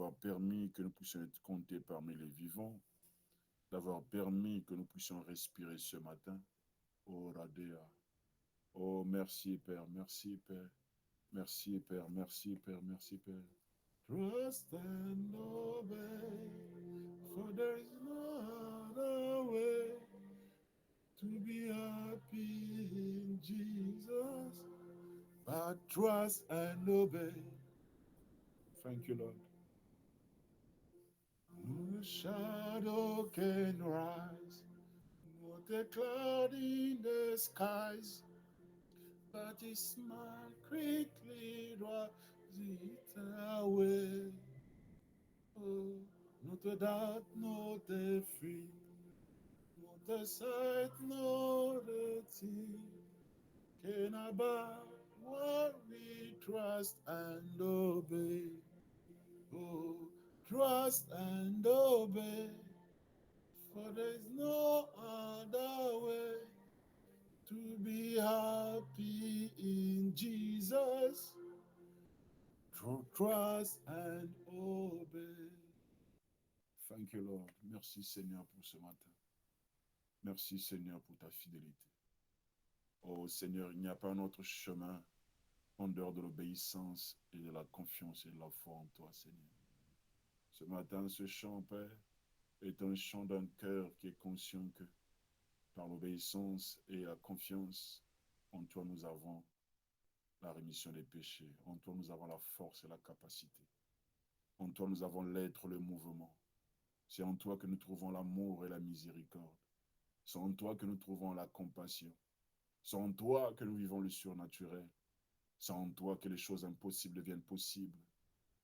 d'avoir permis que nous puissions être comptés parmi les vivants, d'avoir permis que nous puissions respirer ce matin. Oh, Radea. Oh, merci, Père, merci, Père. Merci, Père, merci, Père, merci, Père. Trust and obey, for there is no other way to be happy in Jesus, but trust and obey. Thank you, Lord. No shadow can rise, not a cloud in the skies, but His smile quickly drives it away. Oh, not a doubt, not a fear, not a sight, not a tear can abide what we trust and obey. Oh, trust and obey, for there is no other way to be happy in Jesus. Trust and obey. Thank you, Lord. Merci, Seigneur, pour ce matin. Merci, Seigneur, pour ta fidélité. Oh, Seigneur, il n'y a pas un autre chemin en dehors de l'obéissance et de la confiance et de la foi en toi, Seigneur. Ce matin, ce chant, Père, est un chant d'un cœur qui est conscient que par l'obéissance et la confiance, en toi nous avons la rémission des péchés. En toi nous avons la force et la capacité. En toi nous avons l'être, le mouvement. C'est en toi que nous trouvons l'amour et la miséricorde. C'est en toi que nous trouvons la compassion. C'est en toi que nous vivons le surnaturel. C'est en toi que les choses impossibles deviennent possibles.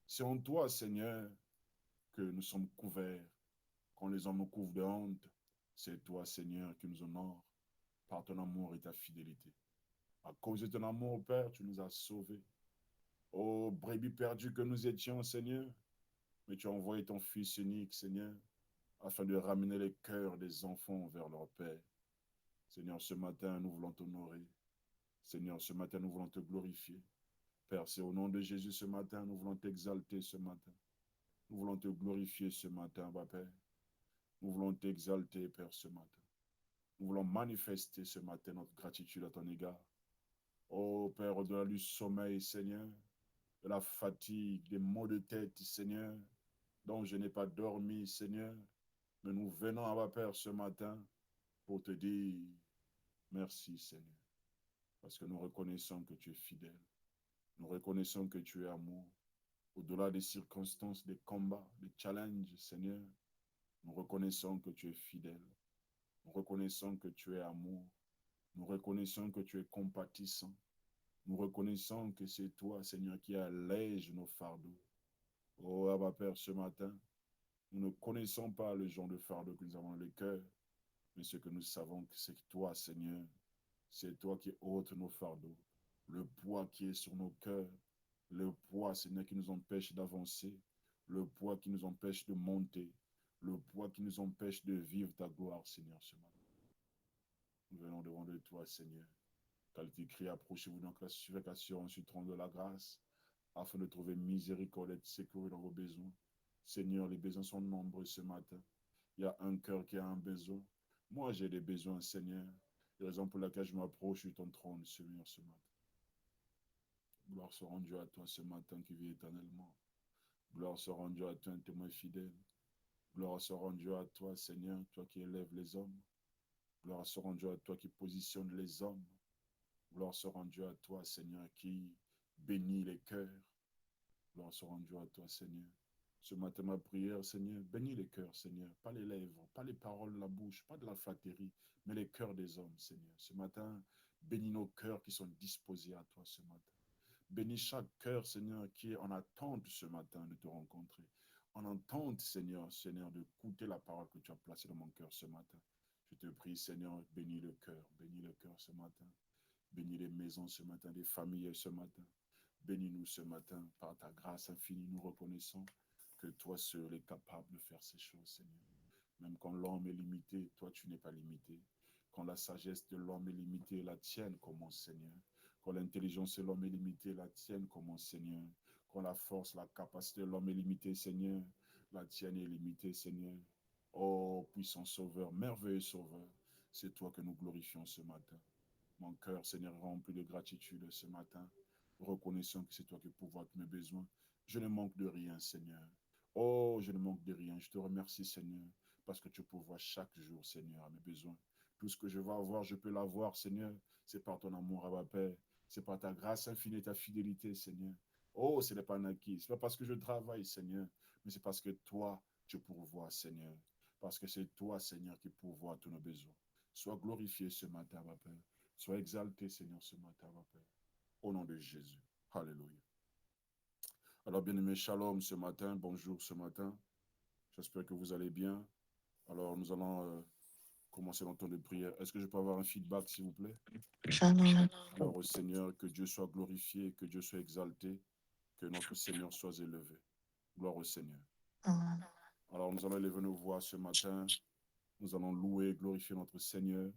C'est en toi, Seigneur, que nous sommes couverts. Quand les hommes nous couvrent de honte, c'est toi, Seigneur, qui nous honore par ton amour et ta fidélité. À cause de ton amour, Père, tu nous as sauvés. Ô brebis perdues que nous étions, Seigneur, mais tu as envoyé ton Fils unique, Seigneur, afin de ramener les cœurs des enfants vers leur Père. Seigneur, ce matin, nous voulons t'honorer. Seigneur, ce matin, nous voulons te glorifier. Père, c'est au nom de Jésus ce matin, nous voulons t'exalter ce matin. Nous voulons te glorifier ce matin, Père. Nous voulons t'exalter, Père, ce matin. Nous voulons manifester ce matin notre gratitude à ton égard. Oh, Père, au-delà du sommeil, Seigneur, de la fatigue, des maux de tête, Seigneur, dont je n'ai pas dormi, Seigneur, mais nous venons à ma Père ce matin pour te dire merci, Seigneur, parce que nous reconnaissons que tu es fidèle. Nous reconnaissons que tu es amour. Au-delà des circonstances, des combats, des challenges, Seigneur, nous reconnaissons que tu es fidèle. Nous reconnaissons que tu es amour. Nous reconnaissons que tu es compatissant. Nous reconnaissons que c'est toi, Seigneur, qui allège nos fardeaux. Oh, Abba Père, ce matin, nous ne connaissons pas le genre de fardeau que nous avons dans le cœur, mais ce que nous savons, c'est que toi, Seigneur, c'est toi qui ôtes nos fardeaux, le poids qui est sur nos cœurs, le poids, Seigneur, qui nous empêche d'avancer, le poids qui nous empêche de monter, le poids qui nous empêche de vivre ta gloire, Seigneur, ce matin. Nous venons devant de toi, Seigneur. Car tu cries, approchez-vous donc avec assurance du trône de la grâce, afin de trouver miséricorde et de sécurité dans vos besoins. Seigneur, les besoins sont nombreux ce matin. Il y a un cœur qui a un besoin. Moi, j'ai des besoins, Seigneur. La raison pour laquelle je m'approche de ton trône, Seigneur, ce matin. Gloire soit rendue à toi ce matin qui vit éternellement. Gloire soit rendue à toi, un témoin fidèle. Gloire soit rendue à toi, Seigneur, toi qui élèves les hommes. Gloire soit rendue à toi qui positionne les hommes. Gloire soit rendue à toi, Seigneur, qui bénit les cœurs. Gloire soit rendue à toi, Seigneur. Ce matin, ma prière, Seigneur, bénis les cœurs, Seigneur. Pas les lèvres, pas les paroles de la bouche, pas de la flatterie, mais les cœurs des hommes, Seigneur. Ce matin, bénis nos cœurs qui sont disposés à toi ce matin. Bénis chaque cœur, Seigneur, qui est en attente ce matin de te rencontrer. En attente, Seigneur, Seigneur, de écouter la parole que tu as placée dans mon cœur ce matin. Je te prie, Seigneur, bénis le cœur ce matin. Bénis les maisons ce matin, les familles ce matin. Bénis-nous ce matin par ta grâce infinie. Nous reconnaissons que toi seul es capable de faire ces choses, Seigneur. Même quand l'homme est limité, toi tu n'es pas limité. Quand la sagesse de l'homme est limitée, la tienne commence, Seigneur. Quand l'intelligence de l'homme est limitée, la tienne commence, Seigneur. Quand la force, la capacité de l'homme est limitée, Seigneur, la tienne est limitée, Seigneur. Oh, puissant Sauveur, merveilleux Sauveur, c'est toi que nous glorifions ce matin. Mon cœur, Seigneur, est rempli de gratitude ce matin, reconnaissant que c'est toi qui pourvois tous mes besoins. Je ne manque de rien, Seigneur. Oh, je ne manque de rien. Je te remercie, Seigneur, parce que tu pourvois chaque jour, Seigneur, à mes besoins. Tout ce que je vais avoir, je peux l'avoir, Seigneur. C'est par ton amour, Abba Père. C'est par ta grâce infinie et ta fidélité, Seigneur. Oh, ce n'est pas un acquis. Ce n'est pas parce que je travaille, Seigneur, mais c'est parce que toi, tu pourvois, Seigneur. Parce que c'est toi, Seigneur, qui pourvois tous nos besoins. Sois glorifié ce matin, Abba Père. Sois exalté, Seigneur, ce matin, Abba Père. Au nom de Jésus. Alléluia. Alors, bien-aimés, shalom ce matin. Bonjour ce matin. J'espère que vous allez bien. Alors, nous allons commencer notre temps de prière. Est-ce que je peux avoir un feedback, s'il vous plaît? Shalom. Gloire au Seigneur, que Dieu soit glorifié, que Dieu soit exalté, que notre Seigneur soit élevé. Gloire au Seigneur. Amen. Alors, nous allons élever nos voix ce matin. Nous allons louer et glorifier notre Seigneur.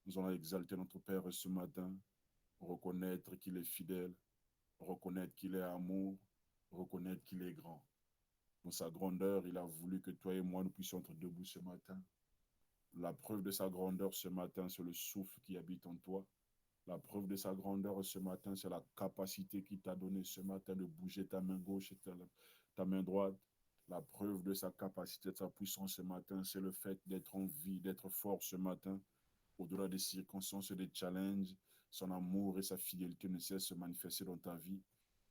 Nous allons exalter notre Père ce matin, reconnaître qu'il est fidèle, reconnaître qu'il est amour, reconnaître qu'il est grand. Dans sa grandeur, il a voulu que toi et moi, nous puissions être debout ce matin. La preuve de sa grandeur ce matin, c'est le souffle qui habite en toi. La preuve de sa grandeur ce matin, c'est la capacité qu'il t'a donnée ce matin de bouger ta main gauche et ta main droite. La preuve de sa capacité, de sa puissance ce matin, c'est le fait d'être en vie, d'être fort ce matin. Au-delà des circonstances et des challenges, son amour et sa fidélité ne cessent de se manifester dans ta vie.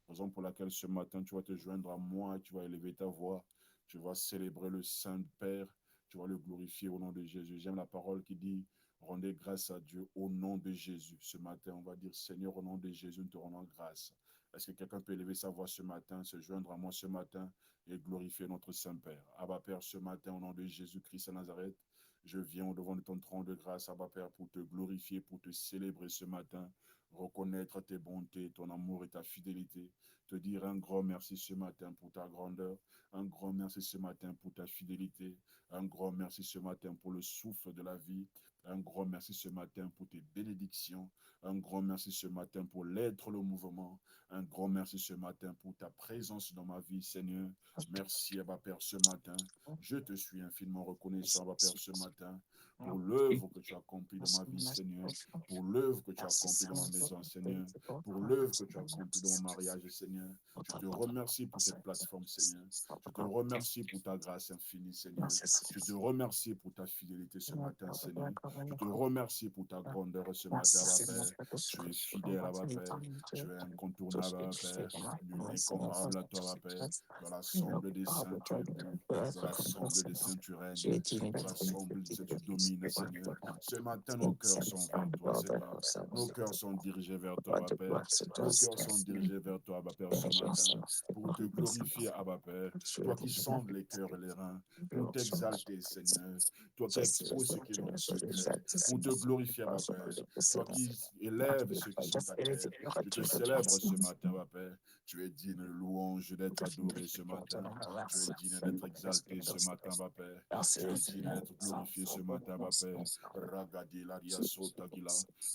Raison pour laquelle ce matin, tu vas te joindre à moi et tu vas élever ta voix. Tu vas célébrer le Saint-Père. Tu vas le glorifier au nom de Jésus. J'aime la parole qui dit, rendez grâce à Dieu au nom de Jésus. Ce matin, on va dire, Seigneur, au nom de Jésus, nous te rendons grâce. Est-ce que quelqu'un peut élever sa voix ce matin, se joindre à moi ce matin et glorifier notre Saint-Père? Abba Père, ce matin, au nom de Jésus-Christ à Nazareth, je viens au devant de ton trône de grâce, Abba Père, pour te glorifier, pour te célébrer ce matin, reconnaître tes bontés, ton amour et ta fidélité, te dire un grand merci ce matin pour ta grandeur, un grand merci ce matin pour ta fidélité, un grand merci ce matin pour le souffle de la vie, un grand merci ce matin pour tes bénédictions, un grand merci ce matin pour l'être, le mouvement, un grand merci ce matin pour ta présence dans ma vie, Seigneur. Merci, Abba Père, ce matin. Je te suis infiniment reconnaissant, Abba Père, ce matin, pour l'œuvre que tu as accomplie dans ma vie, Seigneur, pour l'œuvre que tu as Merci accomplie dans ma Seigneur maison, pour Seigneur, pour l'œuvre que tu as accomplie dans mon mariage, Seigneur. Je te remercie pour cette plateforme, Seigneur. Je te remercie pour ta grâce infinie, Seigneur. Je te remercie pour ta fidélité ce matin, Seigneur. Je te remercie pour ta grandeur ce matin, Abba Père. Tu es fidèle, Abba Père. Tu es incontournable, Abba Père. Nul n'est comparable à toi, Abba Père. Dans l'assemblée des saints, tu es beau. Dans l'assemblée des saints, tu règnes. Dans l'assemblée des saints, tu domines, Seigneur. Ce matin, nos cœurs sont vers toi, Seigneur. Nos cœurs sont dirigés vers toi, Abba Père. Nos cœurs sont dirigés vers toi, Abba Père, ce matin, pour te glorifier, Abba Père. Toi qui sondes les cœurs et les reins, pour t'exalter, Seigneur. Toi qui exposes ce qui est dans le secret, pour te glorifier, Abba Père. Toi qui élèves ceux qui sont à terre. Je te célèbre ce matin, Abba Père. Tu es digne de louange d'être adoré ce matin. Tu es digne d'être exalté ce matin, Abba Père. Tu es digne d'être glorifié ce matin, Abba Père. Ragadi laria sota gila,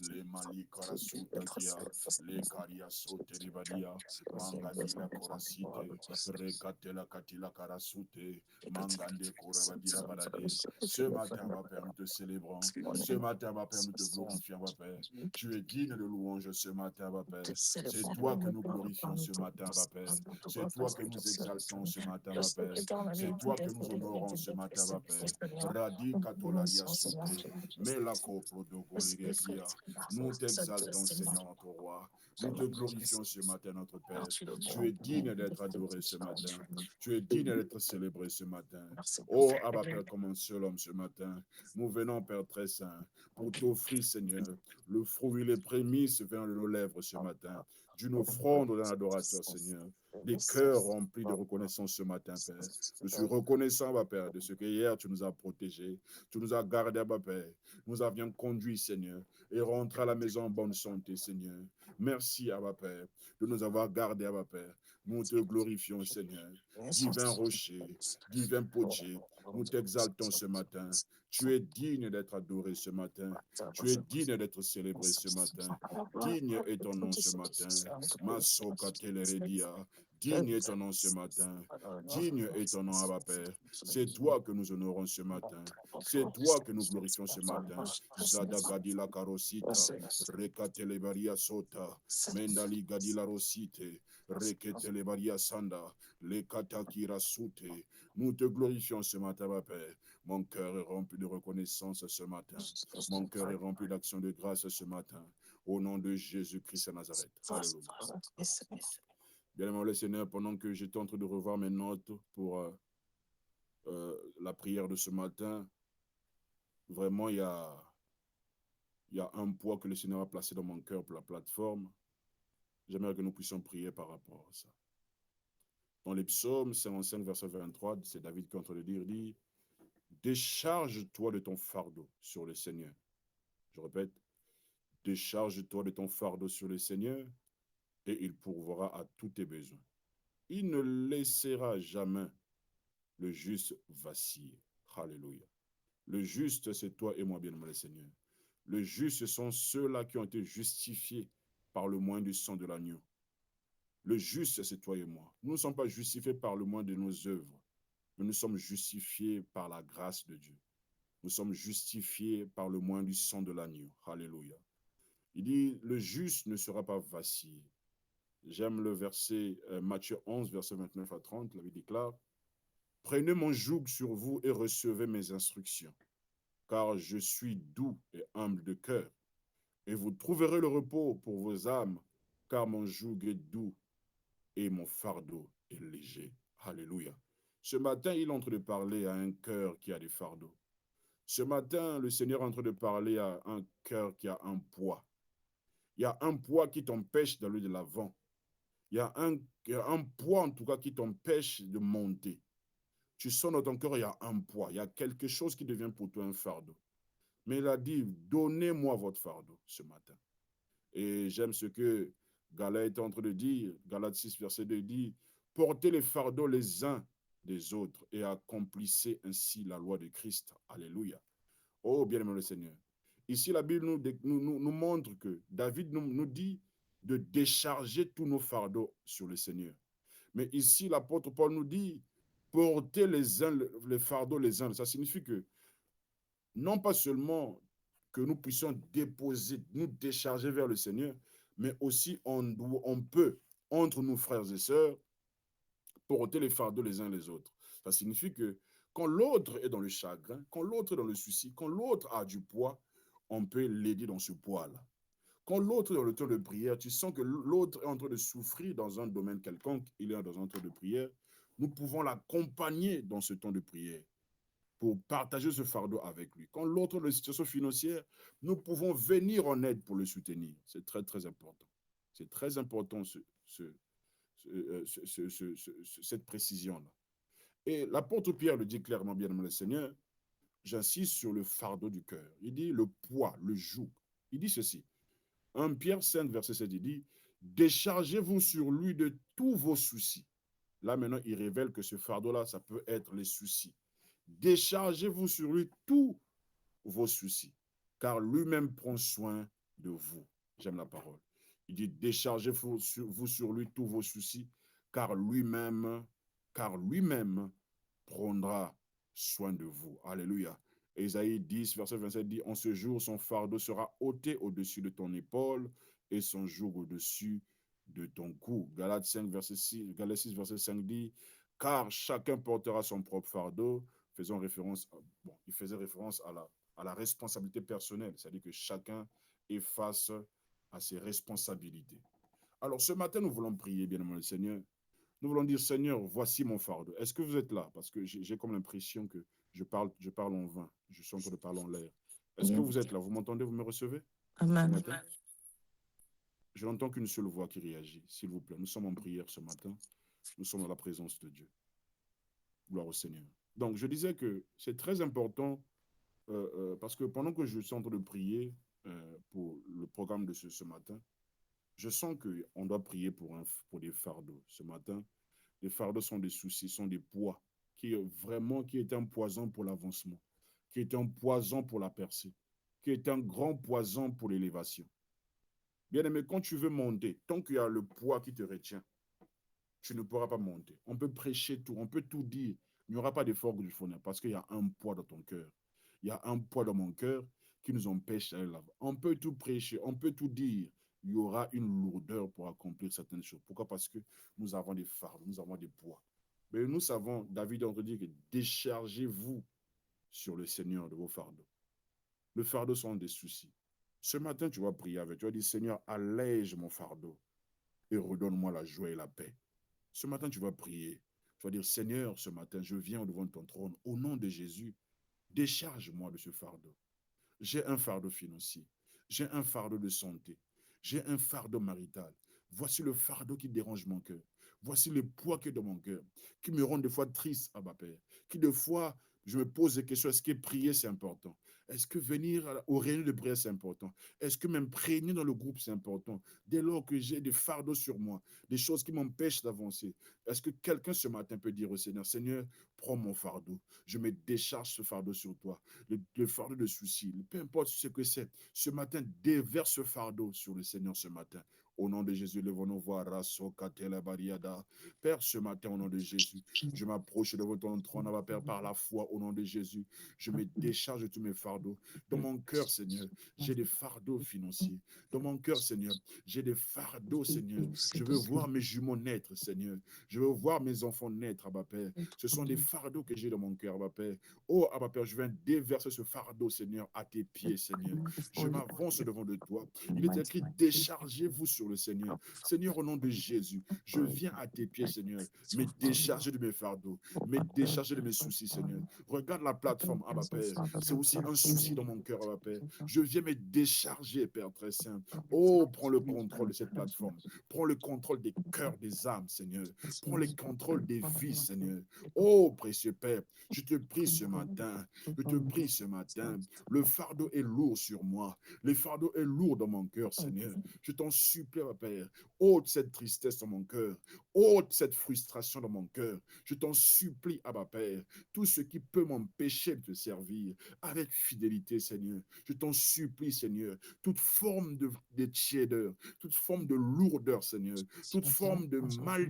le mali karasuta kia, le karia sote ribadia, mangadi la korasite, rekate la katila karasute, mangande korabadira balade. Ce matin, Abba Père, nous te célébrons. Ce matin, Abba Père, nous te glorifions, Abba Père. Tu es digne de louange ce matin, Abba Père. C'est toi que nous glorifions ce matin, Abba Père. C'est toi que nous exaltons ce matin, Abba Père. C'est toi que nous honorons ce matin, Abba Père. Radi katolaria sote, melako prodogoliria. Nous t'exaltons, Seigneur, notre roi. Nous te glorifions ce matin, notre Père. Tu es digne d'être adoré ce matin. Tu es digne d'être célébré ce matin. Oh, Abba Père, comme un seul homme ce matin, nous venons, Père très saint, pour t'offrir, Seigneur, le fruit et les prémices vers nos lèvres ce matin, d'une offrande d'un adorateur, Seigneur, des cœurs remplis de reconnaissance ce matin, Père. Je suis reconnaissant, Abba Père, de ce que hier tu nous as protégés, tu nous as gardés, Abba Père. Nous avions conduit, Seigneur, et rentré à la maison en bonne santé, Seigneur. Merci, Abba Père, de nous avoir gardés, Abba Père. Nous te glorifions, Seigneur. Divin rocher, divin potier, nous t'exaltons ce matin. Tu es digne d'être adoré ce matin. Tu es digne d'être célébré ce matin. Digne est ton nom ce matin. Masoka teleredia. Digne est ton nom ce matin. Digne est ton nom, Abba Père. C'est toi que nous honorons ce matin. C'est toi que nous glorifions ce matin. Zada Gadila Karosita, Rekatelebaria Sota, Mendali Gadila Rosite, Reketelebaria Sanda, Lekatakira Sute. Nous te glorifions ce matin, Abba Père. Mon cœur est rempli de reconnaissance ce matin. Mon cœur est rempli d'action de grâce ce matin. Au nom de Jésus-Christ à Nazareth. Alléluia. Bien-aimé le Seigneur, pendant que j'étais en train de revoir mes notes pour la prière de ce matin, vraiment, il y a un poids que le Seigneur a placé dans mon cœur pour la plateforme. J'aimerais que nous puissions prier par rapport à ça. Dans les psaumes 55, verset 23, c'est David qui est en train de dire, dit, décharge-toi de ton fardeau sur le Seigneur. Je répète, décharge-toi de ton fardeau sur le Seigneur et il pourvoira à tous tes besoins. Il ne laissera jamais le juste vaciller. Alléluia. Le juste, c'est toi et moi, bien-aimé le Seigneur. Le juste, ce sont ceux-là qui ont été justifiés par le moyen du sang de l'agneau. Le juste, c'est toi et moi. Nous ne sommes pas justifiés par le moyen de nos œuvres, mais nous sommes justifiés par la grâce de Dieu. Nous sommes justifiés par le moyen du sang de l'agneau. Alléluia. Il dit, le juste ne sera pas vacillé. J'aime le verset Matthieu 11, verset 29 à 30, la Bible déclare, « Prenez mon joug sur vous et recevez mes instructions, car je suis doux et humble de cœur, et vous trouverez le repos pour vos âmes, car mon joug est doux et mon fardeau est léger. » Alléluia. Ce matin, il est en train de parler à un cœur qui a des fardeaux. Ce matin, le Seigneur est en train de parler à un cœur qui a un poids. Il y a un poids qui t'empêche d'aller de l'avant. Il y a un poids, en tout cas, qui t'empêche de monter. Tu sens dans ton cœur, il y a un poids. Il y a quelque chose qui devient pour toi un fardeau. Mais il a dit, donnez-moi votre fardeau ce matin. Et j'aime ce que Galates est en train de dire, Galates 6, verset 2 dit, portez les fardeaux les uns des autres et accomplissez ainsi la loi de Christ. Alléluia. Oh, bien-aimé le Seigneur. Ici, la Bible nous montre que David nous dit de décharger tous nos fardeaux sur le Seigneur. Mais ici, l'apôtre Paul nous dit, porter les fardeaux les uns. Ça signifie que non pas seulement que nous puissions déposer, nous décharger vers le Seigneur, mais aussi on peut, entre nous frères et sœurs, porter les fardeaux les uns les autres. Ça signifie que quand l'autre est dans le chagrin, quand l'autre est dans le souci, quand l'autre a du poids, on peut l'aider dans ce poids-là. Quand l'autre est dans le temps de prière, tu sens que l'autre est en train de souffrir dans un domaine quelconque, il est dans un temps de prière, nous pouvons l'accompagner dans ce temps de prière pour partager ce fardeau avec lui. Quand l'autre est dans une situation financière, nous pouvons venir en aide pour le soutenir. C'est très, très important. C'est très important cette précision-là. Et l'apôtre Pierre le dit clairement, bien-aimé le Seigneur, j'insiste sur le fardeau du cœur. Il dit le poids, le joug. Il dit ceci. 1 Pierre 5, verset 7, il dit, déchargez-vous sur lui de tous vos soucis. Là, maintenant, il révèle que ce fardeau-là, ça peut être les soucis. Déchargez-vous sur lui tous vos soucis, car lui-même prend soin de vous. J'aime la parole. Il dit, déchargez-vous sur lui tous vos soucis, car lui-même prendra soin de vous. Alléluia. Ésaïe 10, verset 27 dit, en ce jour, son fardeau sera ôté au-dessus de ton épaule et son joug au-dessus de ton cou. Galates 6, verset 5 dit, car chacun portera son propre fardeau, faisant référence, il faisait référence à la responsabilité personnelle, c'est-à-dire que chacun est face à ses responsabilités. Alors, ce matin, nous voulons prier, bien-aimé le Seigneur. Nous voulons dire, Seigneur, voici mon fardeau. Est-ce que vous êtes là? Parce que j'ai comme l'impression que je parle en vain. Je suis en train de parler en l'air. Est-ce que vous êtes là? Vous m'entendez? Vous me recevez? Amen. Ce matin? Je n'entends qu'une seule voix qui réagit. S'il vous plaît, nous sommes en prière ce matin. Nous sommes dans la présence de Dieu. Gloire au Seigneur. Donc, je disais que c'est très important parce que pendant que je suis en train de prier pour le programme de ce matin, je sens qu'on doit prier pour des fardeaux. Ce matin, les fardeaux sont des soucis, sont des poids qui est un poison pour l'avancement, qui est un poison pour la percée, qui est un grand poison pour l'élévation. Bien aimé, quand tu veux monter, tant qu'il y a le poids qui te retient, tu ne pourras pas monter. On peut prêcher tout, on peut tout dire. Il n'y aura pas d'effort du fond parce qu'il y a un poids dans ton cœur. Il y a un poids dans mon cœur qui nous empêche d'aller là-bas. On peut tout prêcher, on peut tout dire. Il y aura une lourdeur pour accomplir certaines choses. Pourquoi? Parce que nous avons des fardeaux, nous avons des poids. Mais nous savons, David a dit que déchargez-vous sur le Seigneur de vos fardeaux. Le fardeau sont des soucis. Ce matin, tu vas prier avec, tu vas dire, Seigneur, allège mon fardeau et redonne-moi la joie et la paix. Ce matin, tu vas prier. Tu vas dire, Seigneur, ce matin, je viens devant ton trône. Au nom de Jésus, décharge-moi de ce fardeau. J'ai un fardeau financier. J'ai un fardeau de santé. J'ai un fardeau marital. Voici le fardeau qui dérange mon cœur. Voici le poids qui est dans mon cœur, qui me rend des fois triste, Abba Père. Qui des fois, je me pose des questions. Est-ce que prier, c'est important? Est-ce que venir aux réunions de prière, c'est important? Est-ce que m'imprégner dans le groupe, c'est important? Dès lors que j'ai des fardeaux sur moi, des choses qui m'empêchent d'avancer, est-ce que quelqu'un ce matin peut dire au Seigneur, Seigneur, prends mon fardeau. Je me décharge ce fardeau sur toi. Le fardeau de soucis, peu importe ce que c'est. Ce matin, déverse ce fardeau sur le Seigneur ce matin. Au nom de Jésus, levons-nous voir. Père, ce matin, au nom de Jésus, je m'approche de votre trône, Père, par la foi, au nom de Jésus. Je me décharge de tous mes fardeaux. Dans mon cœur, Seigneur, j'ai des fardeaux financiers. Dans mon cœur, Seigneur, j'ai des fardeaux, Seigneur. Je veux voir mes jumeaux naître, Seigneur. Je veux voir mes enfants naître, Abba Père. Ce sont des fardeaux que j'ai dans mon cœur, Abba Père. Oh, Abba Père, je viens déverser ce fardeau, Seigneur, à tes pieds, Seigneur. Je m'avance devant de toi. Il est écrit, déchargez-vous sur le Seigneur. Seigneur, au nom de Jésus, je viens à tes pieds, Seigneur, me décharger de mes fardeaux, me décharger de mes soucis, Seigneur. Regarde la plateforme, Abba Père. C'est aussi un souci dans mon cœur, Abba Père. Je viens me décharger, Père très saint. Oh, prends le contrôle de cette plateforme. Prends le contrôle des cœurs, des âmes, Seigneur. Prends le contrôle des vies, Seigneur. Oh, précieux Père, je te prie ce matin. Je te prie ce matin. Le fardeau est lourd sur moi. Le fardeau est lourd dans mon cœur, Seigneur. Je t'en supplie, Père. Ôte cette tristesse dans mon cœur. Ôte cette frustration dans mon cœur. Je t'en supplie, Abba Père. Tout ce qui peut m'empêcher de te servir avec fidélité, Seigneur. Je t'en supplie, Seigneur. Toute forme de tiédeur, toute forme de lourdeur, Seigneur. Toute forme de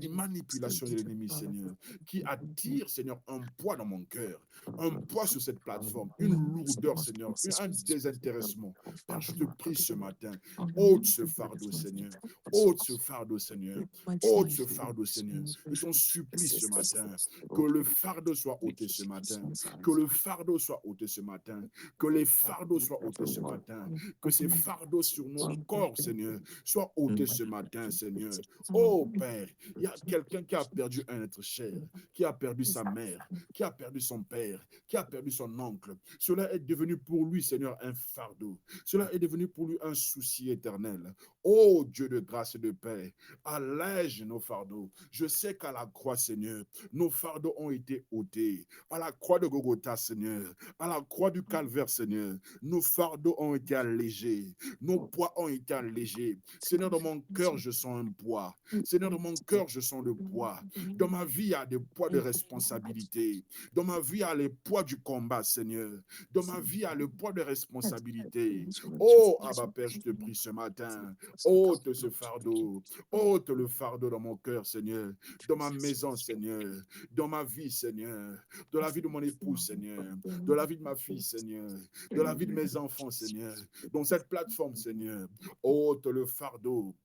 manipulation de l'ennemi, Seigneur. Qui attire, Seigneur, un poids dans mon cœur. Un poids sur cette plateforme. Une lourdeur, Seigneur. Un désintéressement. Père, je te prie ce matin. Ôte ce fardeau, Seigneur. Ôte ce fardeau, Seigneur. Ôte ce fardeau, Seigneur. Je t'en supplie ce matin. Que le fardeau soit ôté ce matin. Que le fardeau soit ôté ce matin. Que les fardeaux soient ôtés ce matin. Que ces fardeaux sur nos corps, Seigneur, soient ôtés ce matin, Seigneur. Oh Père, il y a quelqu'un qui a perdu un être cher, qui a perdu sa mère, qui a perdu son père, qui a perdu son oncle. Cela est devenu pour lui, Seigneur, un fardeau. Cela est devenu pour lui un souci éternel. Oh Dieu de grâce et de paix, allège nos fardeaux. Je sais qu'à la croix, Seigneur, nos fardeaux ont été ôtés. À la croix de Golgotha, Seigneur, à la croix du calvaire, Seigneur, nos fardeaux ont été allégés. Nos poids ont été allégés. Seigneur, dans mon cœur, je sens un poids. Seigneur, dans mon cœur, je sens le poids. Dans ma vie, il y a des poids de responsabilité. Dans ma vie, il y a les poids du combat, Seigneur. Dans ma vie, il y a le poids de responsabilité. Oh, Abba Père, je te prie ce matin. Ôte ce fardeau. Ôte le fardeau dans mon cœur, Seigneur. Dans ma maison, Seigneur. Dans ma vie, Seigneur. Dans la vie de mon épouse, Seigneur. Dans la vie de ma fille, Seigneur. Dans la vie de mes enfants, Seigneur. Dans cette plateforme, Seigneur. Ôte le fardeau.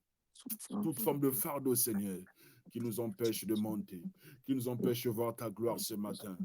Toute forme de fardeau, Seigneur, qui nous empêche de monter, qui nous empêche de voir ta gloire ce matin.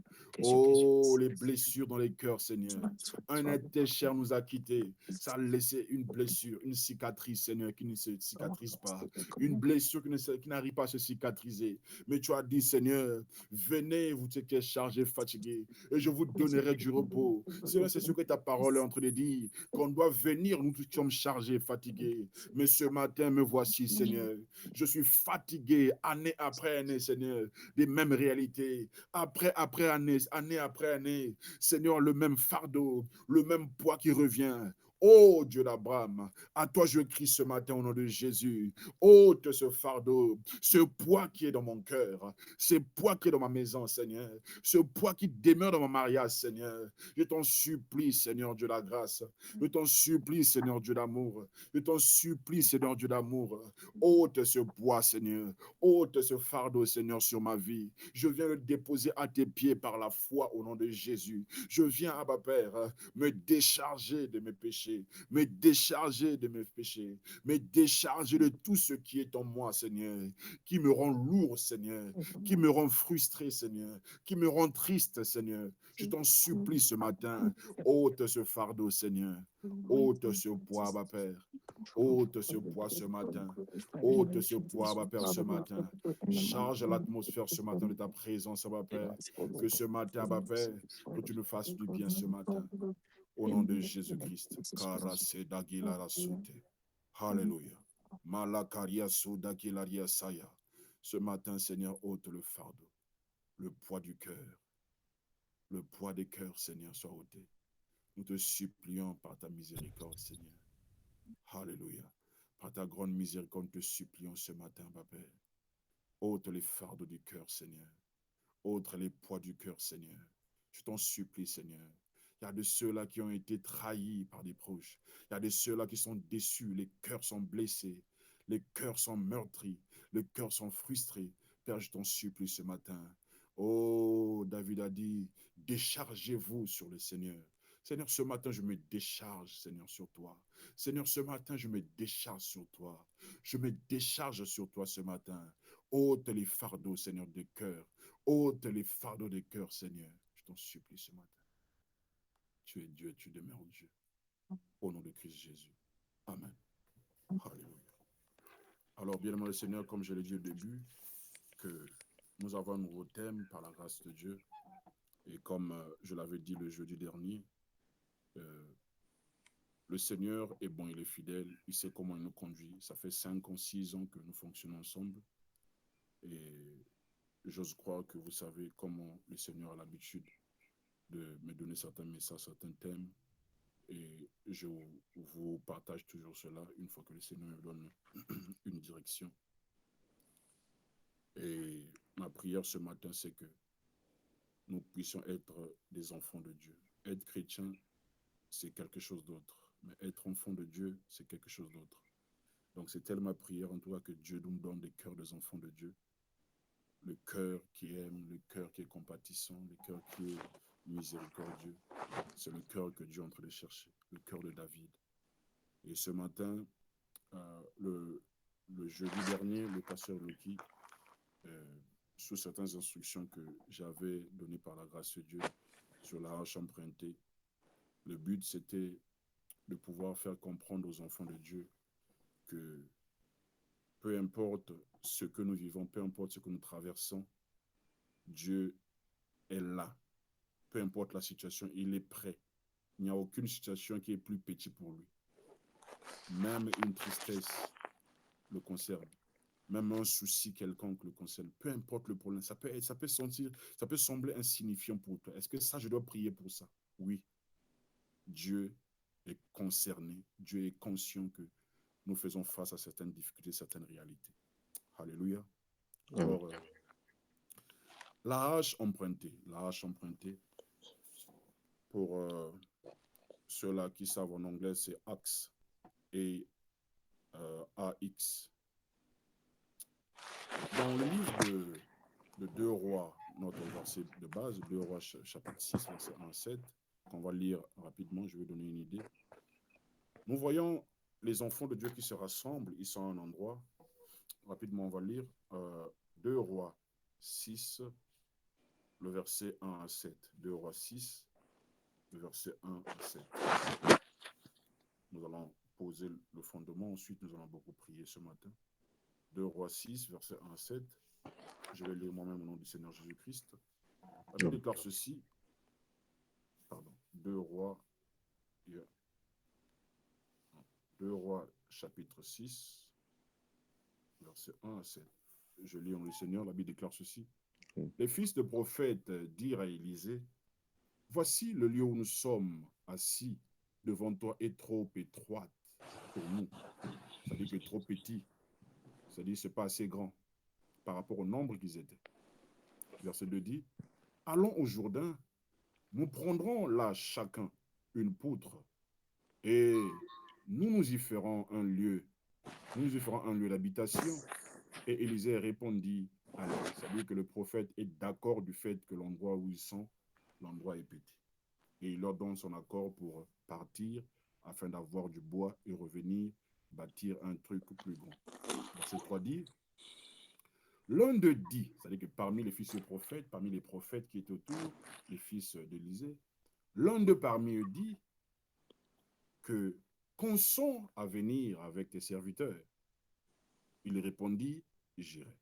Oh, les blessures dans les cœurs, Seigneur. Un être cher nous a quittés. Ça a laissé une blessure, une cicatrice, Seigneur, qui ne se cicatrise pas. Une blessure qui n'arrive pas à se cicatriser. Mais tu as dit, Seigneur, venez, vous qui êtes chargés, fatigués, et je vous donnerai du repos. Seigneur, c'est ce que ta parole est en train de dire, qu'on doit venir, nous qui sommes chargés, fatigués. Mais ce matin, me voici, Seigneur. Je suis fatigué, année après année, Seigneur, des mêmes réalités. Année après année, Seigneur, le même fardeau, le même poids qui revient. Ô Dieu d'Abraham, à toi je crie ce matin au nom de Jésus. Ôte ce fardeau, ce poids qui est dans mon cœur, ce poids qui est dans ma maison, Seigneur, ce poids qui demeure dans mon mariage, Seigneur. Je t'en supplie, Seigneur Dieu de la grâce. Je t'en supplie, Seigneur Dieu d'amour. Je t'en supplie, Seigneur Dieu d'amour. Ôte ce poids, Seigneur. Ôte ce fardeau, Seigneur, sur ma vie. Je viens le déposer à tes pieds par la foi au nom de Jésus. Je viens, Abba Père, me décharger de mes péchés, me décharger de mes péchés, me décharger de tout ce qui est en moi, Seigneur, qui me rend lourd, Seigneur, qui me rend frustré, Seigneur, qui me rend triste, Seigneur. Je t'en supplie ce matin, ôte ce fardeau, Seigneur, ôte ce poids, Abba Père, ôte ce poids ce matin, ôte ce poids, Abba Père, ce matin. Charge l'atmosphère ce matin de ta présence, Abba Père, que ce matin, Abba Père, que tu nous fasses du bien ce matin. Au nom de Jésus-Christ. Karase dagilara sute. Alléluia. Malakaria sodagilaria saya. Ce matin, Seigneur, ôte le fardeau, le poids du cœur, le poids des cœurs, Seigneur, soit ôté. Nous te supplions par ta miséricorde, Seigneur. Alléluia. Par ta grande miséricorde, nous te supplions ce matin, Papa. Ôte les fardeaux du cœur, Seigneur. Ôte les poids du cœur, Seigneur. Je t'en supplie, Seigneur. Il y a de ceux-là qui ont été trahis par des proches. Il y a de ceux-là qui sont déçus. Les cœurs sont blessés. Les cœurs sont meurtris. Les cœurs sont frustrés. Père, je t'en supplie ce matin. Oh, David a dit, déchargez-vous sur le Seigneur. Seigneur, ce matin, je me décharge, Seigneur, sur toi. Seigneur, ce matin, je me décharge sur toi. Je me décharge sur toi ce matin. Ôte les fardeaux, Seigneur, des cœurs. Ôte les fardeaux des cœurs, Seigneur. Je t'en supplie ce matin. Tu es Dieu et tu demeures Dieu. Au nom de Christ Jésus. Amen. Alléluia. Alors, bien aimé le Seigneur, comme je l'ai dit au début, que nous avons un nouveau thème par la grâce de Dieu. Et comme je l'avais dit le jeudi dernier, le Seigneur est bon, il est fidèle, il sait comment il nous conduit. Ça fait 5 ans, 6 ans que nous fonctionnons ensemble. Et j'ose croire que vous savez comment le Seigneur a l'habitude de me donner certains messages, certains thèmes. Et je vous partage toujours cela une fois que le Seigneur me donne une direction. Et ma prière ce matin, c'est que nous puissions être des enfants de Dieu. Être chrétien, c'est quelque chose d'autre. Mais être enfant de Dieu, c'est quelque chose d'autre. Donc c'est telle ma prière, en tout cas, que Dieu nous donne des cœurs des enfants de Dieu. Le cœur qui aime, le cœur qui est compatissant, le cœur qui est miséricordieux. C'est le cœur que Dieu est en train de chercher, le cœur de David. Et ce matin, le jeudi dernier, le pasteur Loki, sous certaines instructions que j'avais données par la grâce de Dieu sur la hache empruntée, le but c'était de pouvoir faire comprendre aux enfants de Dieu que peu importe ce que nous vivons, peu importe ce que nous traversons, Dieu est là. Peu importe la situation, il est prêt. Il n'y a aucune situation qui est plus petite pour lui. Même une tristesse le concerne. Même un souci quelconque le concerne. Peu importe le problème, ça peut sembler insignifiant pour toi. Est-ce que ça, je dois prier pour ça? Oui. Dieu est concerné. Dieu est conscient que nous faisons face à certaines difficultés, certaines réalités. Alléluia. Alors, la hache empruntée, pour ceux-là qui savent en anglais, c'est axe et AX. Dans le livre de 2 Rois, notre verset de base, 2 Rois chapitre 6, verset 1 à 7, qu'on va lire rapidement, je vais donner une idée. Nous voyons les enfants de Dieu qui se rassemblent, ils sont à un endroit. Rapidement, on va lire 2 Rois 6, le verset 1 à 7. 2 Rois 6, le verset 1 à 7. Nous allons poser le fondement, ensuite nous allons beaucoup prier ce matin. 2 Rois 6, verset 1 à 7. Je vais lire moi-même au nom du Seigneur Jésus-Christ. La Bible déclare ceci. 2 Rois, 2 Rois chapitre 6, verset 1 à 7. Je lis au nom du Seigneur, la Bible déclare ceci. Les fils de prophètes dirent à Élisée, voici le lieu où nous sommes assis devant toi est trop étroite pour nous. C'est-à-dire que trop petit. C'est-à-dire que ce n'est pas assez grand par rapport au nombre qu'ils étaient. Verset 2 dit, allons au Jourdain, nous prendrons là chacun une poutre et nous y ferons un lieu. Nous y ferons un lieu d'habitation. Et Élisée répondit, allez, c'est-à-dire que le prophète est d'accord du fait que l'endroit où ils sont, l'endroit est petit. Et il leur donne son accord pour partir afin d'avoir du bois et revenir bâtir un truc plus grand. Verset 3 dit, l'un d'eux dit, c'est-à-dire que parmi les fils du prophète, parmi les prophètes qui étaient autour, les fils d'Élisée, l'un d'eux parmi eux dit que consent à venir avec tes serviteurs. Il répondit, j'irai.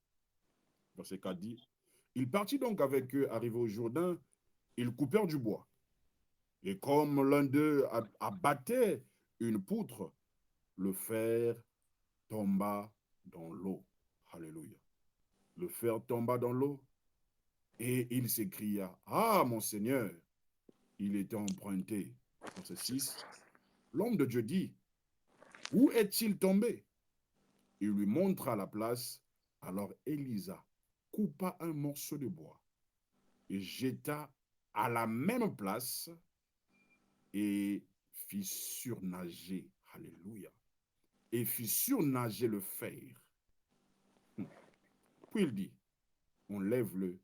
Verset 4 dit, il partit donc avec eux, arrivé au Jourdain, ils coupèrent du bois. Et comme l'un d'eux abattait une poutre, le fer tomba dans l'eau. Alléluia. Le fer tomba dans l'eau et il s'écria, ah mon Seigneur, il était emprunté. Verset 6, l'homme de Dieu dit, où est-il tombé? Il lui montra la place. Alors Élisa coupa un morceau de bois et jeta à la même place et fit surnager, alléluia, et fit surnager le fer. Puis il dit, on lève-le,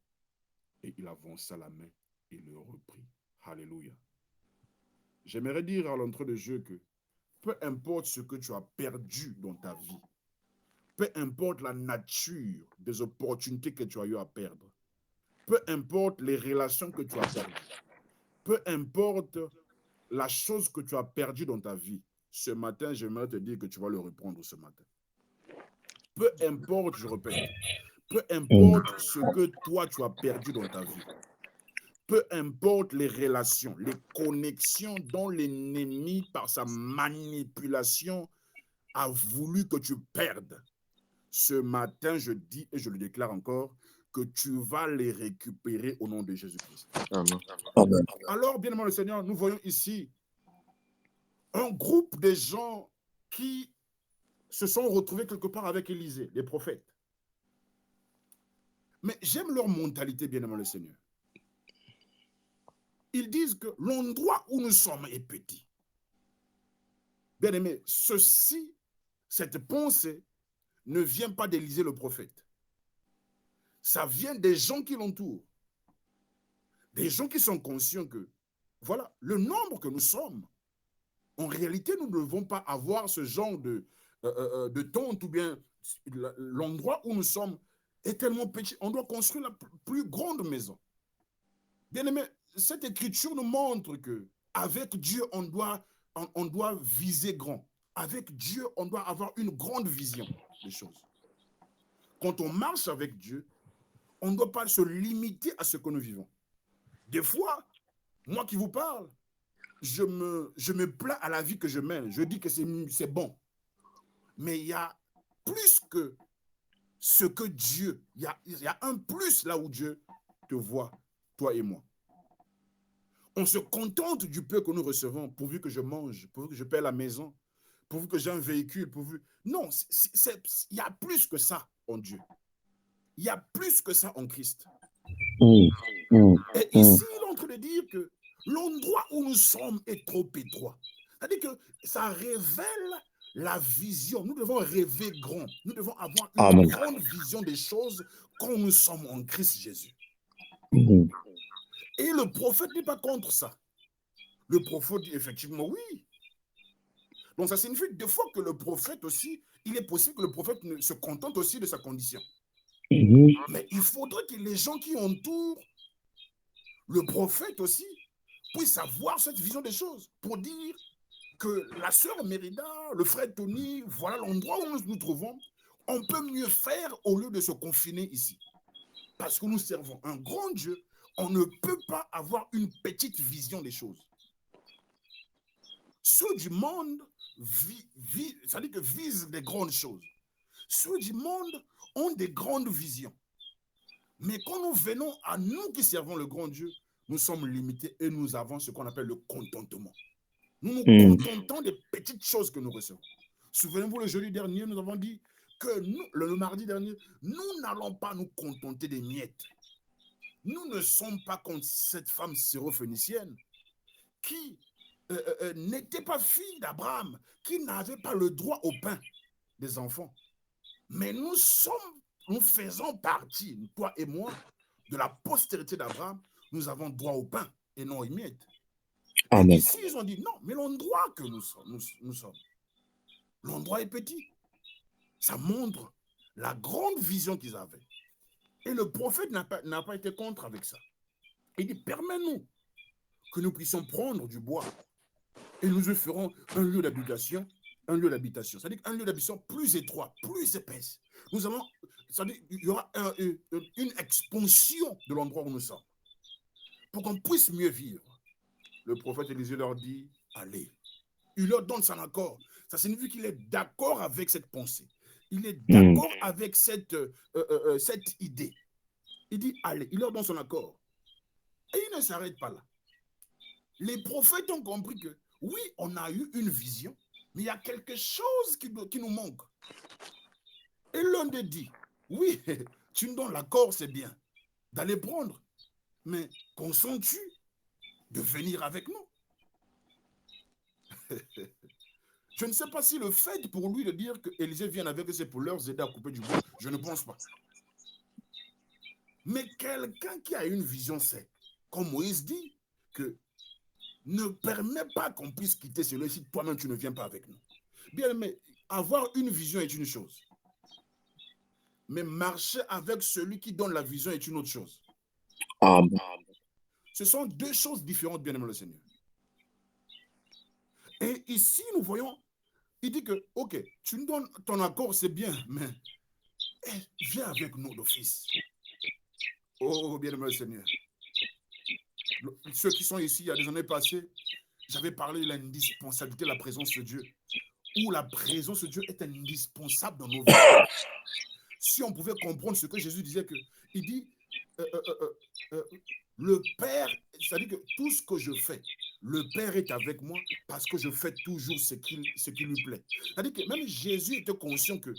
et il avança la main et le reprit. Alléluia. J'aimerais dire à l'entrée de jeu que peu importe ce que tu as perdu dans ta vie, peu importe la nature des opportunités que tu as eu à perdre, peu importe les relations que tu as perdues, peu importe la chose que tu as perdue dans ta vie, ce matin, j'aimerais te dire que tu vas le reprendre ce matin. Peu importe, je répète, peu importe ce que toi tu as perdu dans ta vie, peu importe les relations, les connexions dont l'ennemi, par sa manipulation, a voulu que tu perdes. Ce matin, je dis et je le déclare encore, que tu vas les récupérer au nom de Jésus-Christ. Amen. Alors, bien aimé le Seigneur, nous voyons ici un groupe de gens qui se sont retrouvés quelque part avec Élisée, les prophètes. Mais j'aime leur mentalité, bien aimé le Seigneur. Ils disent que l'endroit où nous sommes est petit. Bien aimé, cette pensée ne vient pas d'Élisée le prophète. Ça vient des gens qui l'entourent. Des gens qui sont conscients que, voilà, le nombre que nous sommes, en réalité, nous ne devons pas avoir ce genre de tente ou bien l'endroit où nous sommes est tellement petit. On doit construire la plus grande maison. Bien aimé, cette écriture nous montre que avec Dieu, on doit viser grand. Avec Dieu, on doit avoir une grande vision des choses. Quand on marche avec Dieu, on ne doit pas se limiter à ce que nous vivons. Des fois, moi qui vous parle, je me plains à la vie que je mène. Je dis que c'est bon. Mais il y a plus que ce que Dieu, il y a un plus là où Dieu te voit, toi et moi. On se contente du peu que nous recevons, pourvu que je mange, pourvu que je paie la maison, pourvu que j'ai un véhicule, pourvu... Non, il y a plus que ça en Dieu. Il y a plus que ça en Christ. Et ici, il est en train de dire que l'endroit où nous sommes est trop étroit. C'est-à-dire que ça révèle la vision. Nous devons rêver grand. Nous devons avoir une grande vision des choses quand nous sommes en Christ Jésus. Et le prophète n'est pas contre ça. Le prophète dit effectivement oui. Donc ça signifie des fois que le prophète aussi, il est possible que le prophète se contente aussi de sa condition. Mais il faudrait que les gens qui entourent le prophète aussi puissent avoir cette vision des choses pour dire que la sœur Mérida, le frère Tony, voilà l'endroit où nous nous trouvons, on peut mieux faire au lieu de se confiner ici. Parce que nous servons un grand Dieu, on ne peut pas avoir une petite vision des choses. Ceux du monde c'est-à-dire que visent des grandes choses. Ceux du monde ont des grandes visions. Mais quand nous venons à nous qui servons le grand Dieu, nous sommes limités et nous avons ce qu'on appelle le contentement. Nous nous contentons des petites choses que nous recevons. Souvenez-vous, le jeudi dernier, nous avons dit que nous, le mardi dernier, nous n'allons pas nous contenter des miettes. Nous ne sommes pas comme cette femme syrophénicienne qui n'était pas fille d'Abraham, qui n'avait pas le droit au pain des enfants. Mais nous faisons partie, toi et moi, de la postérité d'Abraham. Nous avons droit au pain et non aux miettes. Et ici, ils ont dit non, mais l'endroit que nous sommes, l'endroit est petit. Ça montre la grande vision qu'ils avaient. Et le prophète n'a pas été contre avec ça. Il dit, permets-nous que nous puissions prendre du bois et nous ferons un lieu d'habitation, c'est-à-dire un lieu d'habitation plus étroit, plus épaisse. C'est-à-dire il y aura une expansion de l'endroit où nous sommes pour qu'on puisse mieux vivre. Le prophète Élisée leur dit, allez. Il leur donne son accord. Ça signifie qu'il est d'accord avec cette pensée. Il est d'accord avec cette idée. Il dit, allez, il leur donne son accord. Et il ne s'arrête pas là. Les prophètes ont compris que, oui, on a eu une vision, mais il y a quelque chose qui nous manque. Et l'un d'eux dit, oui, tu nous donnes l'accord, c'est bien, d'aller prendre, mais consens-tu de venir avec nous? Je ne sais pas si le fait pour lui de dire que Élisée vienne avec eux, c'est pour leur aider à couper du bois. Je ne pense pas. Mais quelqu'un qui a une vision sait, comme Moïse dit, que ne permet pas qu'on puisse quitter celui si toi-même tu ne viens pas avec nous. Bien, mais avoir une vision est une chose. Mais marcher avec celui qui donne la vision est une autre chose. Ce sont deux choses différentes, bien aimé le Seigneur. Et ici, nous voyons, il dit que, ok, tu nous donnes ton accord, c'est bien, mais viens avec nous d'office. Oh, bien aimé le Seigneur. Ceux qui sont ici, il y a des années passées, j'avais parlé de l'indispensabilité de la présence de Dieu. Où la présence de Dieu est indispensable dans nos vies. Si on pouvait comprendre ce que Jésus disait, il dit, le Père, c'est-à-dire que tout ce que je fais, le Père est avec moi parce que je fais toujours ce qui lui plaît. C'est-à-dire que même Jésus était conscient que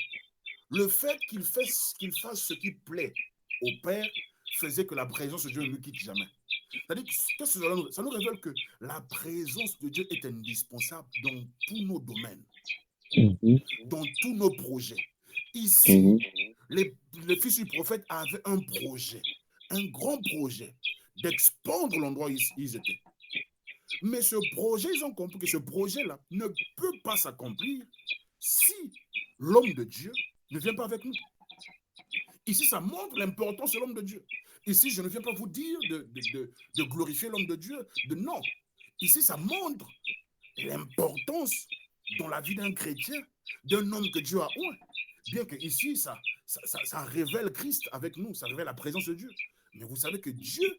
le fait qu'il fasse ce qui plaît au Père faisait que la présence de Dieu ne lui quitte jamais. C'est-à-dire que ça nous révèle que la présence de Dieu est indispensable dans tous nos domaines, dans tous nos projets. Ici, les fils du prophète avaient un projet, un grand projet d'expandre l'endroit où ils étaient. Mais ce projet, ils ont compris que ce projet-là ne peut pas s'accomplir si l'homme de Dieu ne vient pas avec nous. Ici, ça montre l'importance de l'homme de Dieu. Ici, je ne viens pas vous dire de glorifier l'homme de Dieu, non. Ici, ça montre l'importance dans la vie d'un chrétien, d'un homme que Dieu a oint. Bien que ici, ça révèle Christ avec nous, ça révèle la présence de Dieu. Mais vous savez que Dieu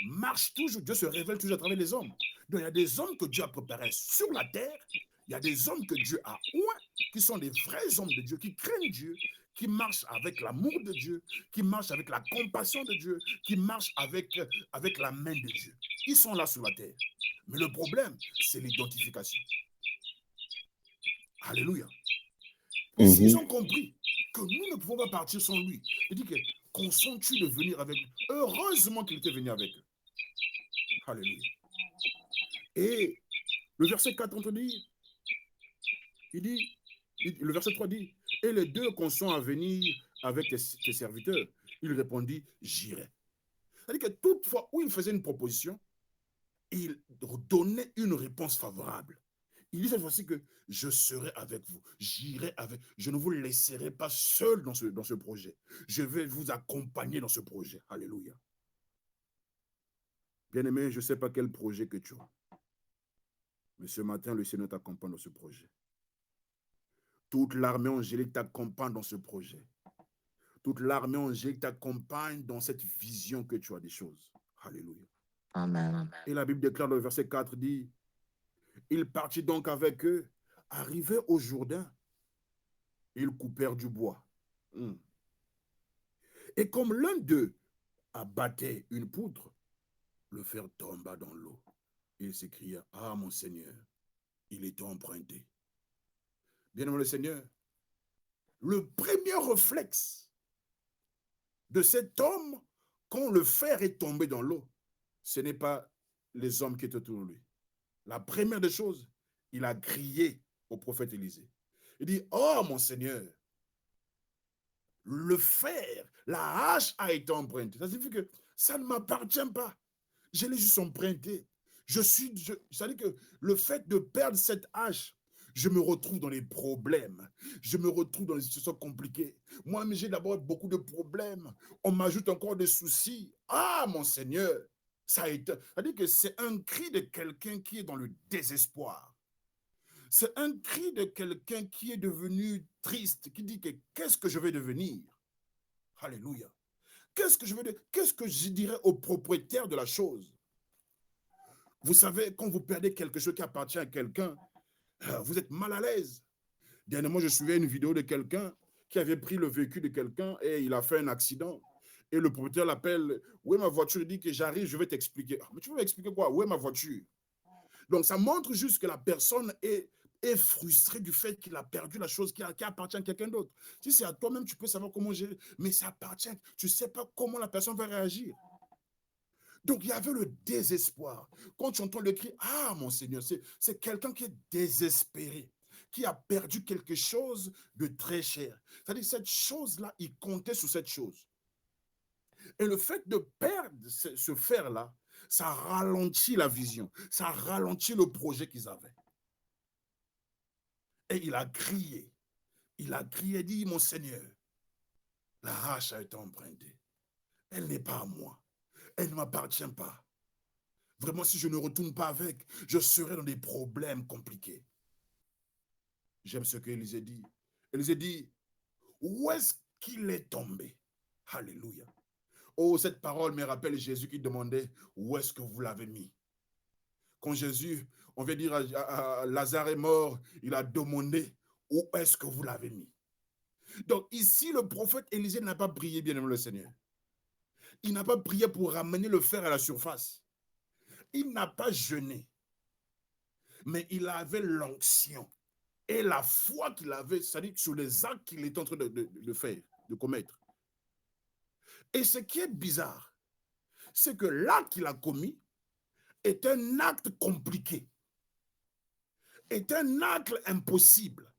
marche toujours, Dieu se révèle toujours à travers les hommes. Donc, il y a des hommes que Dieu a préparés sur la terre, il y a des hommes que Dieu a oint, qui sont des vrais hommes de Dieu, qui craignent Dieu, qui marchent avec l'amour de Dieu, qui marchent avec la compassion de Dieu, qui marchent avec la main de Dieu. Ils sont là sur la terre. Mais le problème, c'est l'identification. Alléluia. Ici, ils ont compris que nous ne pouvons pas partir sans lui. Il dit que consens-tu de venir avec lui? Heureusement qu'il était venu avec eux. Alléluia. Et le verset 4, on te dit, le verset 3 dit, et les deux consent à venir avec tes serviteurs. Il répondit, j'irai. C'est-à-dire que toutefois où il faisait une proposition, il donnait une réponse favorable. Il dit cette fois-ci que je serai avec vous, j'irai avec, je ne vous laisserai pas seul dans ce projet. Je vais vous accompagner dans ce projet. Alléluia. Bien-aimé, je ne sais pas quel projet que tu as. Mais ce matin, le Seigneur t'accompagne dans ce projet. Toute l'armée angélique t'accompagne dans ce projet. Toute l'armée angélique t'accompagne dans cette vision que tu as des choses. Alléluia. Amen. Et la Bible déclare dans le verset 4, dit, il partit donc avec eux, arrivé au Jourdain, ils coupèrent du bois. Et comme l'un d'eux abattait une poutre, le fer tomba dans l'eau. Il s'écria, ah mon Seigneur, il était emprunté. Bien-aimé le Seigneur, le premier réflexe de cet homme, quand le fer est tombé dans l'eau, ce n'est pas les hommes qui étaient autour de lui. La première des choses, il a crié au prophète Élisée. Il dit, oh mon Seigneur, le fer, la hache a été empruntée. Ça signifie que ça ne m'appartient pas. Je l'ai juste emprunté. Ça veut dire que le fait de perdre cette hache, je me retrouve dans les problèmes. Je me retrouve dans les situations compliquées. Moi, j'ai d'abord beaucoup de problèmes. On m'ajoute encore des soucis. Ah, mon Seigneur, ça a été. C'est-à-dire que c'est un cri de quelqu'un qui est dans le désespoir. C'est un cri de quelqu'un qui est devenu triste, qui dit que qu'est-ce que je vais devenir? Alléluia. Qu'est-ce que je dirais au propriétaire de la chose? Vous savez, quand vous perdez quelque chose qui appartient à quelqu'un, vous êtes mal à l'aise. Dernièrement, je suivais une vidéo de quelqu'un qui avait pris le véhicule de quelqu'un et il a fait un accident. Et le propriétaire l'appelle, où est ma voiture? Il dit que j'arrive, je vais t'expliquer. Ah, mais tu veux m'expliquer quoi? Où est ma voiture? Donc, ça montre juste que la personne est frustrée du fait qu'il a perdu la chose qui appartient à quelqu'un d'autre. Si c'est à toi-même, tu peux savoir comment gérer, mais ça appartient. Tu ne sais pas comment la personne va réagir. Donc, il y avait le désespoir. Quand tu entends le cri, ah mon Seigneur, c'est quelqu'un qui est désespéré, qui a perdu quelque chose de très cher. C'est-à-dire, cette chose-là, il comptait sur cette chose. Et le fait de perdre ce fer-là, ça ralentit la vision, ça ralentit le projet qu'ils avaient. Et il a crié, dit, mon Seigneur, la hache a été empruntée. Elle n'est pas à moi, elle ne m'appartient pas. Vraiment, si je ne retourne pas avec, je serai dans des problèmes compliqués. J'aime ce qu'Élisée dit. Élisée dit, où est-ce qu'il est tombé? Alléluia. Oh, cette parole me rappelle Jésus qui demandait, où est-ce que vous l'avez mis? Quand Jésus, on vient dire à Lazare est mort, il a demandé, où est-ce que vous l'avez mis? Donc ici, le prophète Élisée n'a pas prié, bien aimé le Seigneur. Il n'a pas prié pour ramener le fer à la surface. Il n'a pas jeûné. Mais il avait l'onction et la foi qu'il avait, c'est-à-dire sur les actes qu'il est en train de faire, de commettre. Et ce qui est bizarre, c'est que l'acte qu'il a commis est un acte compliqué, est un acte impossible.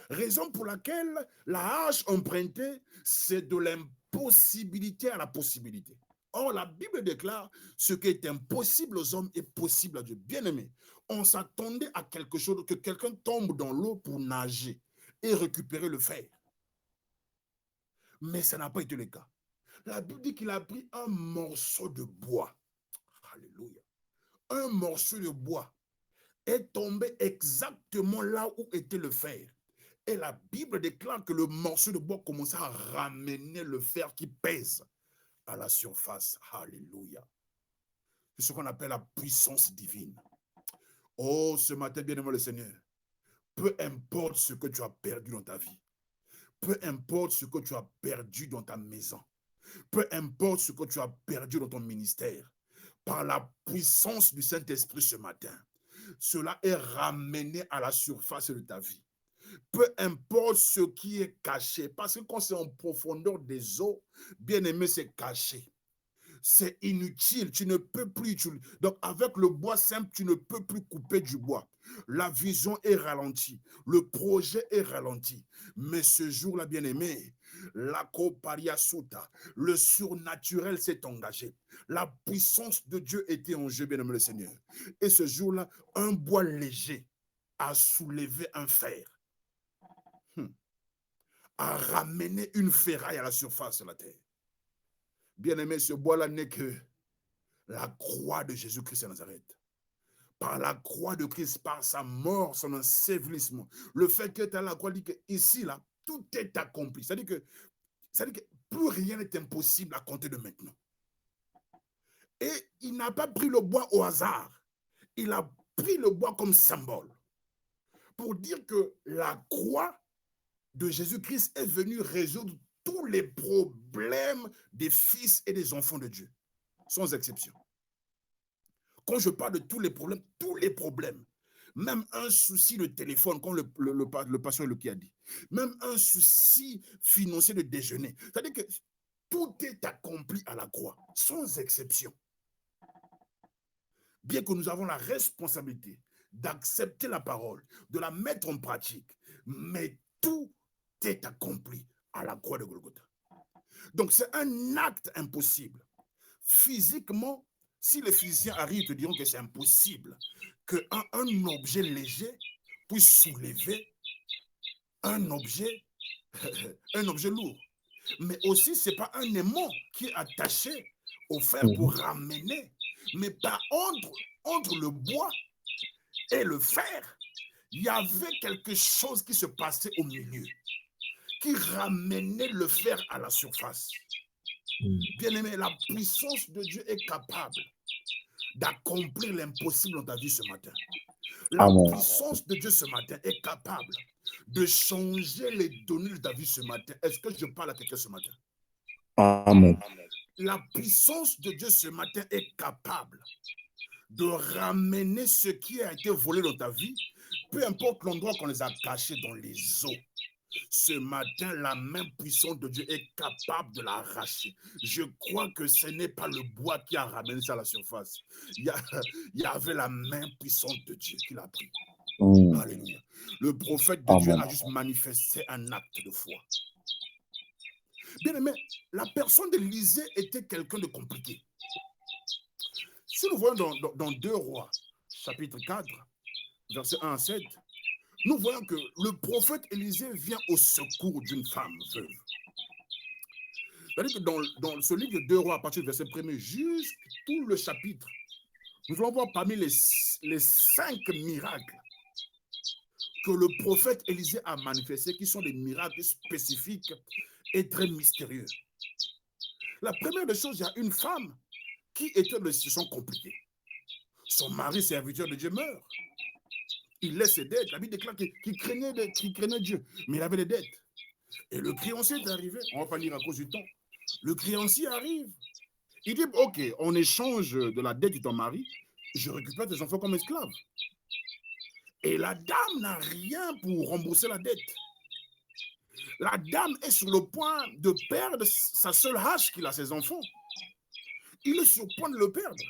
Raison pour laquelle la hache empruntée, c'est de l'impossibilité à la possibilité. Or, la Bible déclare ce qui est impossible aux hommes est possible à Dieu. Bien-aimé, on s'attendait à quelque chose, que quelqu'un tombe dans l'eau pour nager et récupérer le fer. Mais ça n'a pas été le cas. La Bible dit qu'il a pris un morceau de bois. Alléluia. Un morceau de bois est tombé exactement là où était le fer. Et la Bible déclare que le morceau de bois commença à ramener le fer qui pèse à la surface. Alléluia. C'est ce qu'on appelle la puissance divine. Oh, ce matin, bien-aimé le Seigneur, peu importe ce que tu as perdu dans ta vie, peu importe ce que tu as perdu dans ta maison, peu importe ce que tu as perdu dans ton ministère, par la puissance du Saint-Esprit ce matin, cela est ramené à la surface de ta vie. Peu importe ce qui est caché, parce que quand c'est en profondeur des eaux, bien aimé, c'est caché. C'est inutile, tu ne peux plus. Donc, avec le bois simple, tu ne peux plus couper du bois. La vision est ralentie, le projet est ralenti. Mais ce jour-là, bien aimé, la coparia suta, le surnaturel s'est engagé. La puissance de Dieu était en jeu, bien aimé le Seigneur. Et ce jour-là, un bois léger a soulevé un fer, a ramené une ferraille à la surface de la terre. Bien aimé, ce bois-là n'est que la croix de Jésus-Christ à Nazareth. Par la croix de Christ, par sa mort, son ensevelissement, le fait que tu as la croix dit que ici, là, tout est accompli. C'est-à-dire que plus rien n'est impossible à compter de maintenant. Et il n'a pas pris le bois au hasard. Il a pris le bois comme symbole pour dire que la croix de Jésus-Christ est venue résoudre tous les problèmes des fils et des enfants de Dieu, sans exception. Quand je parle de tous les problèmes, même un souci de téléphone, comme le pasteur qui a dit, même un souci financier de déjeuner. C'est-à-dire que tout est accompli à la croix, sans exception. Bien que nous avons la responsabilité d'accepter la parole, de la mettre en pratique, mais tout est accompli à la croix de Golgotha. Donc c'est un acte impossible. Physiquement, si les physiciens arrivent, te diront que c'est impossible qu'un objet léger puisse soulever un objet lourd. Mais aussi, ce n'est pas un aimant qui est attaché au fer pour ramener. Mais entre le bois et le fer, il y avait quelque chose qui se passait au milieu, qui ramenait le fer à la surface. Bien-aimé, la puissance de Dieu est capable d'accomplir l'impossible dans ta vie ce matin. La puissance de Dieu ce matin est capable de changer les données de ta vie ce matin. Est-ce que je parle à quelqu'un ce matin? Amen. La puissance de Dieu ce matin est capable de ramener ce qui a été volé dans ta vie, peu importe l'endroit qu'on les a cachés dans les eaux. Ce matin, la main puissante de Dieu est capable de l'arracher. Je crois que ce n'est pas le bois qui a ramené ça à la surface. Il y avait la main puissante de Dieu qui l'a pris. Alléluia. Le prophète de Dieu a juste manifesté un acte de foi. Bien aimé, la personne d'Élisée était quelqu'un de compliqué. Si nous voyons dans 2 Rois, chapitre 4, verset 1 à 7, nous voyons que le prophète Élisée vient au secours d'une femme veuve. C'est-à-dire que dans ce livre de 2 Rois, à partir du verset 1er, jusqu'à tout le chapitre, nous allons voir parmi les 5 miracles que le prophète Élisée a manifestés, qui sont des miracles spécifiques et très mystérieux. La première des choses, il y a une femme qui était dans une situation compliquée. Son mari, serviteur de Dieu, meurt. Il laisse ses dettes. La Bible déclare qu'il craignait Dieu, mais il avait des dettes. Et le créancier est arrivé. On ne va pas lire à cause du temps. Le créancier arrive. Il dit, OK, en échange de la dette de ton mari, je récupère tes enfants comme esclaves. Et la dame n'a rien pour rembourser la dette. La dame est sur le point de perdre sa seule hache qu'il a, ses enfants. Il est sur le point de le perdre.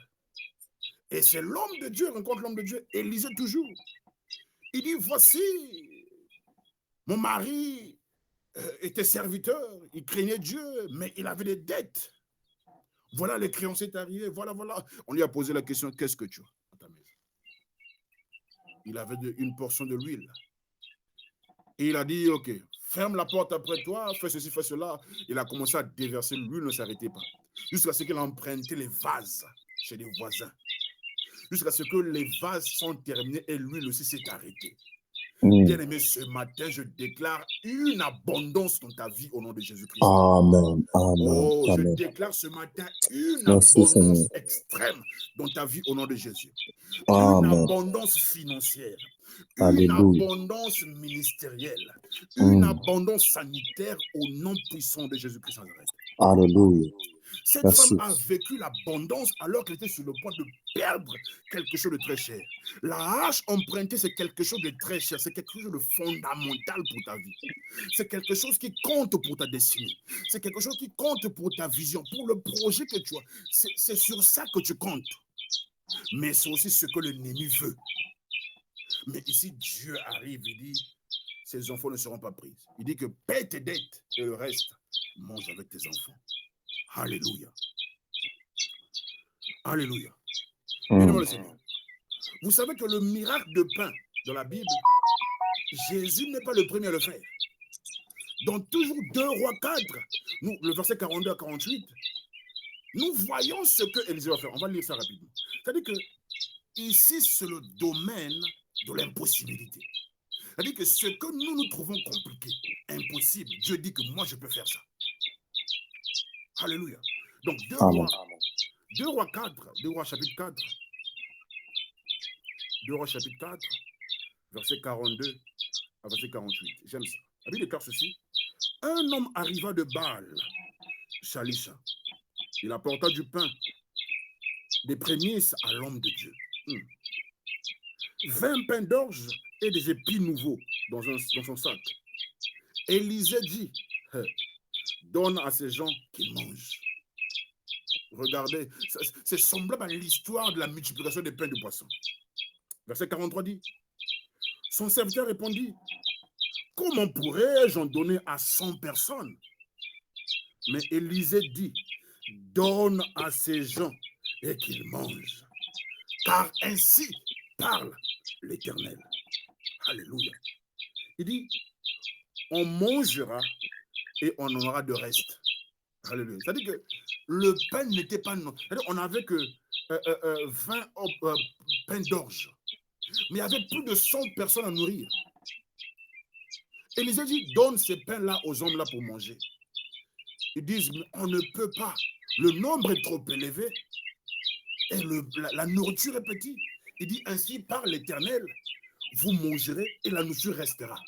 Et c'est l'homme de Dieu, rencontre l'homme de Dieu, Élisée toujours. Il dit, voici, mon mari était serviteur, il craignait Dieu, mais il avait des dettes. Voilà, les créanciers est arrivé, voilà. On lui a posé la question, qu'est-ce que tu as à ta maison? Il avait une portion de l'huile. Et il a dit, OK, ferme la porte après toi, fais ceci, fais cela. Il a commencé à déverser, l'huile ne s'arrêtait pas. Jusqu'à ce qu'il a emprunté les vases chez les voisins. Jusqu'à ce que les vases sont terminés et l'huile aussi s'est arrêtée. Bien-aimé, ce matin, je déclare une abondance dans ta vie au nom de Jésus-Christ. Amen. Oh, je déclare ce matin une abondance extrême dans ta vie au nom de Jésus. Une abondance financière, une abondance ministérielle, une abondance sanitaire au nom puissant de Jésus-Christ en Nazareth. Alléluia. Cette femme a vécu l'abondance alors qu'elle était sur le point de perdre quelque chose de très cher. La hache empruntée, c'est quelque chose de très cher, c'est quelque chose de fondamental pour ta vie. C'est quelque chose qui compte pour ta destinée. C'est quelque chose qui compte pour ta vision, pour le projet que tu as. C'est sur ça que tu comptes. Mais c'est aussi ce que l'ennemi veut. Mais ici, Dieu arrive, il dit, ces enfants ne seront pas pris. Il dit que paie tes dettes et le reste, mange avec tes enfants. Alléluia. Alléluia. Bien-aimé le Seigneur. Vous savez que le miracle de pain de la Bible, Jésus n'est pas le premier à le faire. Dans toujours 2 Rois 4, le verset 42 à 48, nous voyons ce que Élisée va faire. On va lire ça rapidement. C'est-à-dire que ici, c'est le domaine de l'impossibilité. C'est-à-dire que ce que nous trouvons compliqué, impossible, Dieu dit que moi, je peux faire ça. Alléluia. Donc, 2 Rois 4, 2 Rois chapitre 4, 2 Rois chapitre 4, verset 42 à verset 48. J'aime ça. La Bible déclare ceci. Un homme arriva de Baal, Shalisha. Il apporta du pain, des prémices à l'homme de Dieu. 20 pains d'orge et des épis nouveaux dans son sac. Élisée dit, donne à ces gens qu'ils mangent. Regardez, c'est semblable à l'histoire de la multiplication des pains et des poissons. Verset 43 dit, son serviteur répondit, comment pourrais-je en donner à 100 personnes? Mais Élisée dit, donne à ces gens et qu'ils mangent, car ainsi parle l'Éternel. Alléluia. Il dit, on mangera et on en aura de reste. Alléluia. C'est-à-dire que le pain n'était pas... On n'avait que 20 pains d'orge. Mais il y avait plus de 100 personnes à nourrir. Élisée dit, donne ces pains-là aux hommes-là pour manger. Ils disent, on ne peut pas. Le nombre est trop élevé et la nourriture est petite. Il dit, ainsi par l'Éternel, vous mangerez et la nourriture restera.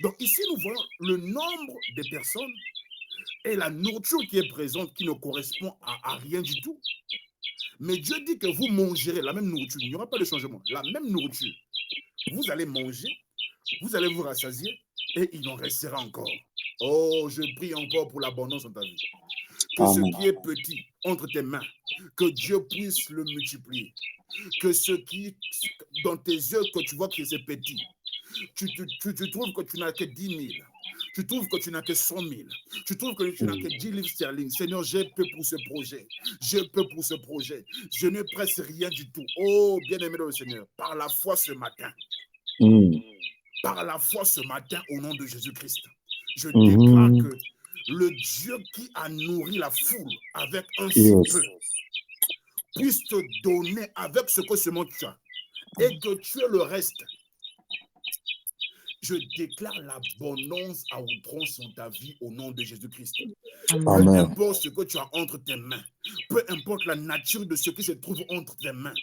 Donc ici, nous voyons le nombre de personnes et la nourriture qui est présente qui ne correspond à rien du tout. Mais Dieu dit que vous mangerez la même nourriture. Il n'y aura pas de changement. La même nourriture. Vous allez manger, vous allez vous rassasier et il en restera encore. Oh, je prie encore pour l'abondance dans ta vie. Que Amen. ce qui est petit entre tes mains, que Dieu puisse le multiplier. Que ce qui, dans tes yeux, que tu vois que c'est petit, tu trouves que tu n'as que 10 000. Tu trouves que tu n'as que 100 000. Tu trouves que tu n'as que 10 livres sterling. Seigneur, j'ai peu pour ce projet. J'ai peu pour ce projet. Je ne presse rien du tout. Oh, bien-aimé dans le Seigneur, par la foi ce matin, par la foi ce matin, au nom de Jésus-Christ, je déclare que le Dieu qui a nourri la foule avec un si peu puisse te donner avec ce que seulement tu as et que tu aies le reste. Je déclare l'abondance à outrance dans ta vie au nom de Jésus-Christ. Peu importe ce que tu as entre tes mains, peu importe la nature de ce qui se trouve entre tes mains,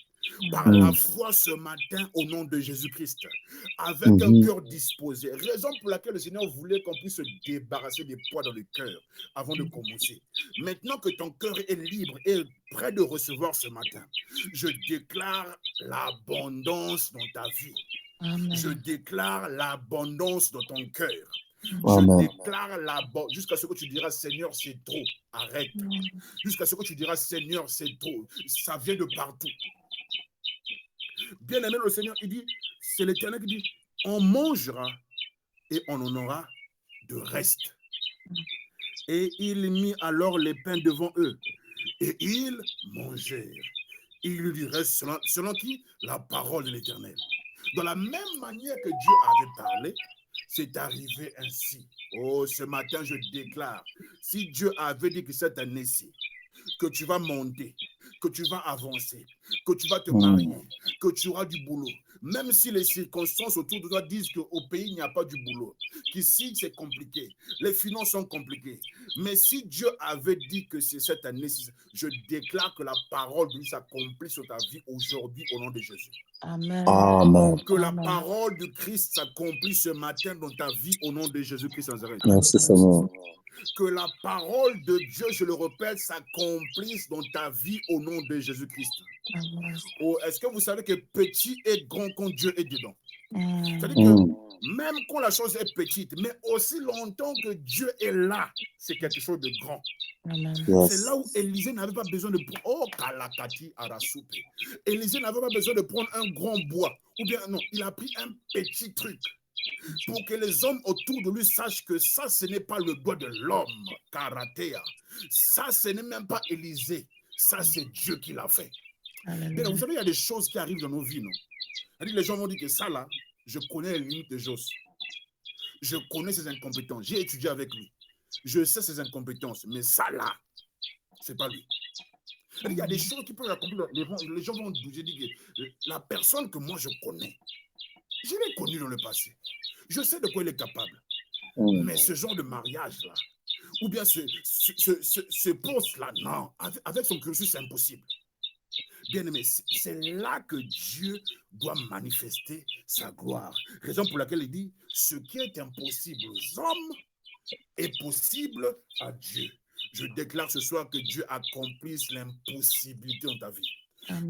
par la foi ce matin au nom de Jésus-Christ, avec un cœur disposé, raison pour laquelle le Seigneur voulait qu'on puisse se débarrasser des poids dans le cœur avant de commencer. Maintenant que ton cœur est libre et prêt de recevoir ce matin, je déclare l'abondance dans ta vie. Amen. Je déclare l'abondance dans ton cœur. Amen. Je déclare l'abondance jusqu'à ce que tu diras, Seigneur, c'est trop. Arrête. Jusqu'à ce que tu diras, Seigneur, c'est trop. Ça vient de partout. Bien aimé, le Seigneur, il dit, c'est l'Éternel qui dit, on mangera et on en aura de reste. Et il mit alors les pains devant eux. Et ils mangèrent. Il lui dit, reste selon qui? La parole de l'Éternel. De la même manière que Dieu avait parlé, c'est arrivé ainsi. Oh, ce matin, je déclare, si Dieu avait dit que cette année-ci, que tu vas monter, que tu vas avancer, que tu vas te marier, que tu auras du boulot, même si les circonstances autour de toi disent qu'au pays, il n'y a pas du boulot, qu'ici, c'est compliqué, les finances sont compliquées. Mais si Dieu avait dit que c'est cette année-ci, je déclare que la parole de Dieu s'accomplit sur ta vie aujourd'hui au nom de Jésus. Amen. Amen. Que la parole de Christ s'accomplisse ce matin dans ta vie au nom de Jésus-Christ Nazareth. Merci Seigneur. Que la parole de Dieu, je le répète, s'accomplisse dans ta vie au nom de Jésus-Christ. Oh, est-ce que vous savez que petit et grand quand Dieu est dedans? C'est-à-dire que même quand la chose est petite, mais aussi longtemps que Dieu est là, c'est quelque chose de grand. Yes. C'est là où Élisée n'avait pas besoin de prendre. Oh, Kalakati Arasupe. Élisée n'avait pas besoin de prendre un grand bois. Ou bien, non, il a pris un petit truc pour que les hommes autour de lui sachent que ça, ce n'est pas le doigt de l'homme, Karatea. Ça, ce n'est même pas Élisée. Ça, c'est Dieu qui l'a fait. Bien, vous savez, il y a des choses qui arrivent dans nos vies, non? C'est-à-dire, les gens vont dire que ça, là, je connais les limites de Jos. Je connais ses incompétences. J'ai étudié avec lui. Je sais ses incompétences. Mais ça, là, c'est pas lui. Il y a des choses qui peuvent accomplir. Les gens vont bouger, dire que la personne que moi je connais, je l'ai connue dans le passé. Je sais de quoi il est capable. Mais ce genre de mariage-là, ou bien ce poste-là, non, avec son cursus, c'est impossible. Bien aimé, c'est là que Dieu doit manifester sa gloire. Raison pour laquelle il dit, ce qui est impossible aux hommes est possible à Dieu. Je déclare ce soir que Dieu accomplisse l'impossibilité dans ta vie.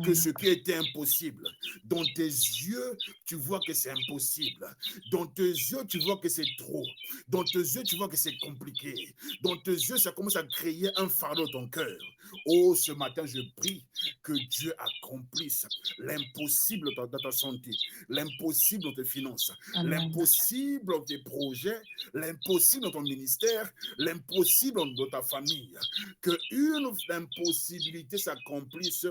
que ce qui était impossible, dans tes yeux, tu vois que c'est impossible. Dans tes yeux, tu vois que c'est trop. Dans tes yeux, tu vois que c'est compliqué. Dans tes yeux, ça commence à créer un fardeau dans ton cœur. Oh, ce matin, je prie que Dieu accomplisse l'impossible dans ta santé, l'impossible dans tes finances, l'impossible dans tes projets, l'impossible dans ton ministère, l'impossible dans ta famille. Que une impossibilité s'accomplisse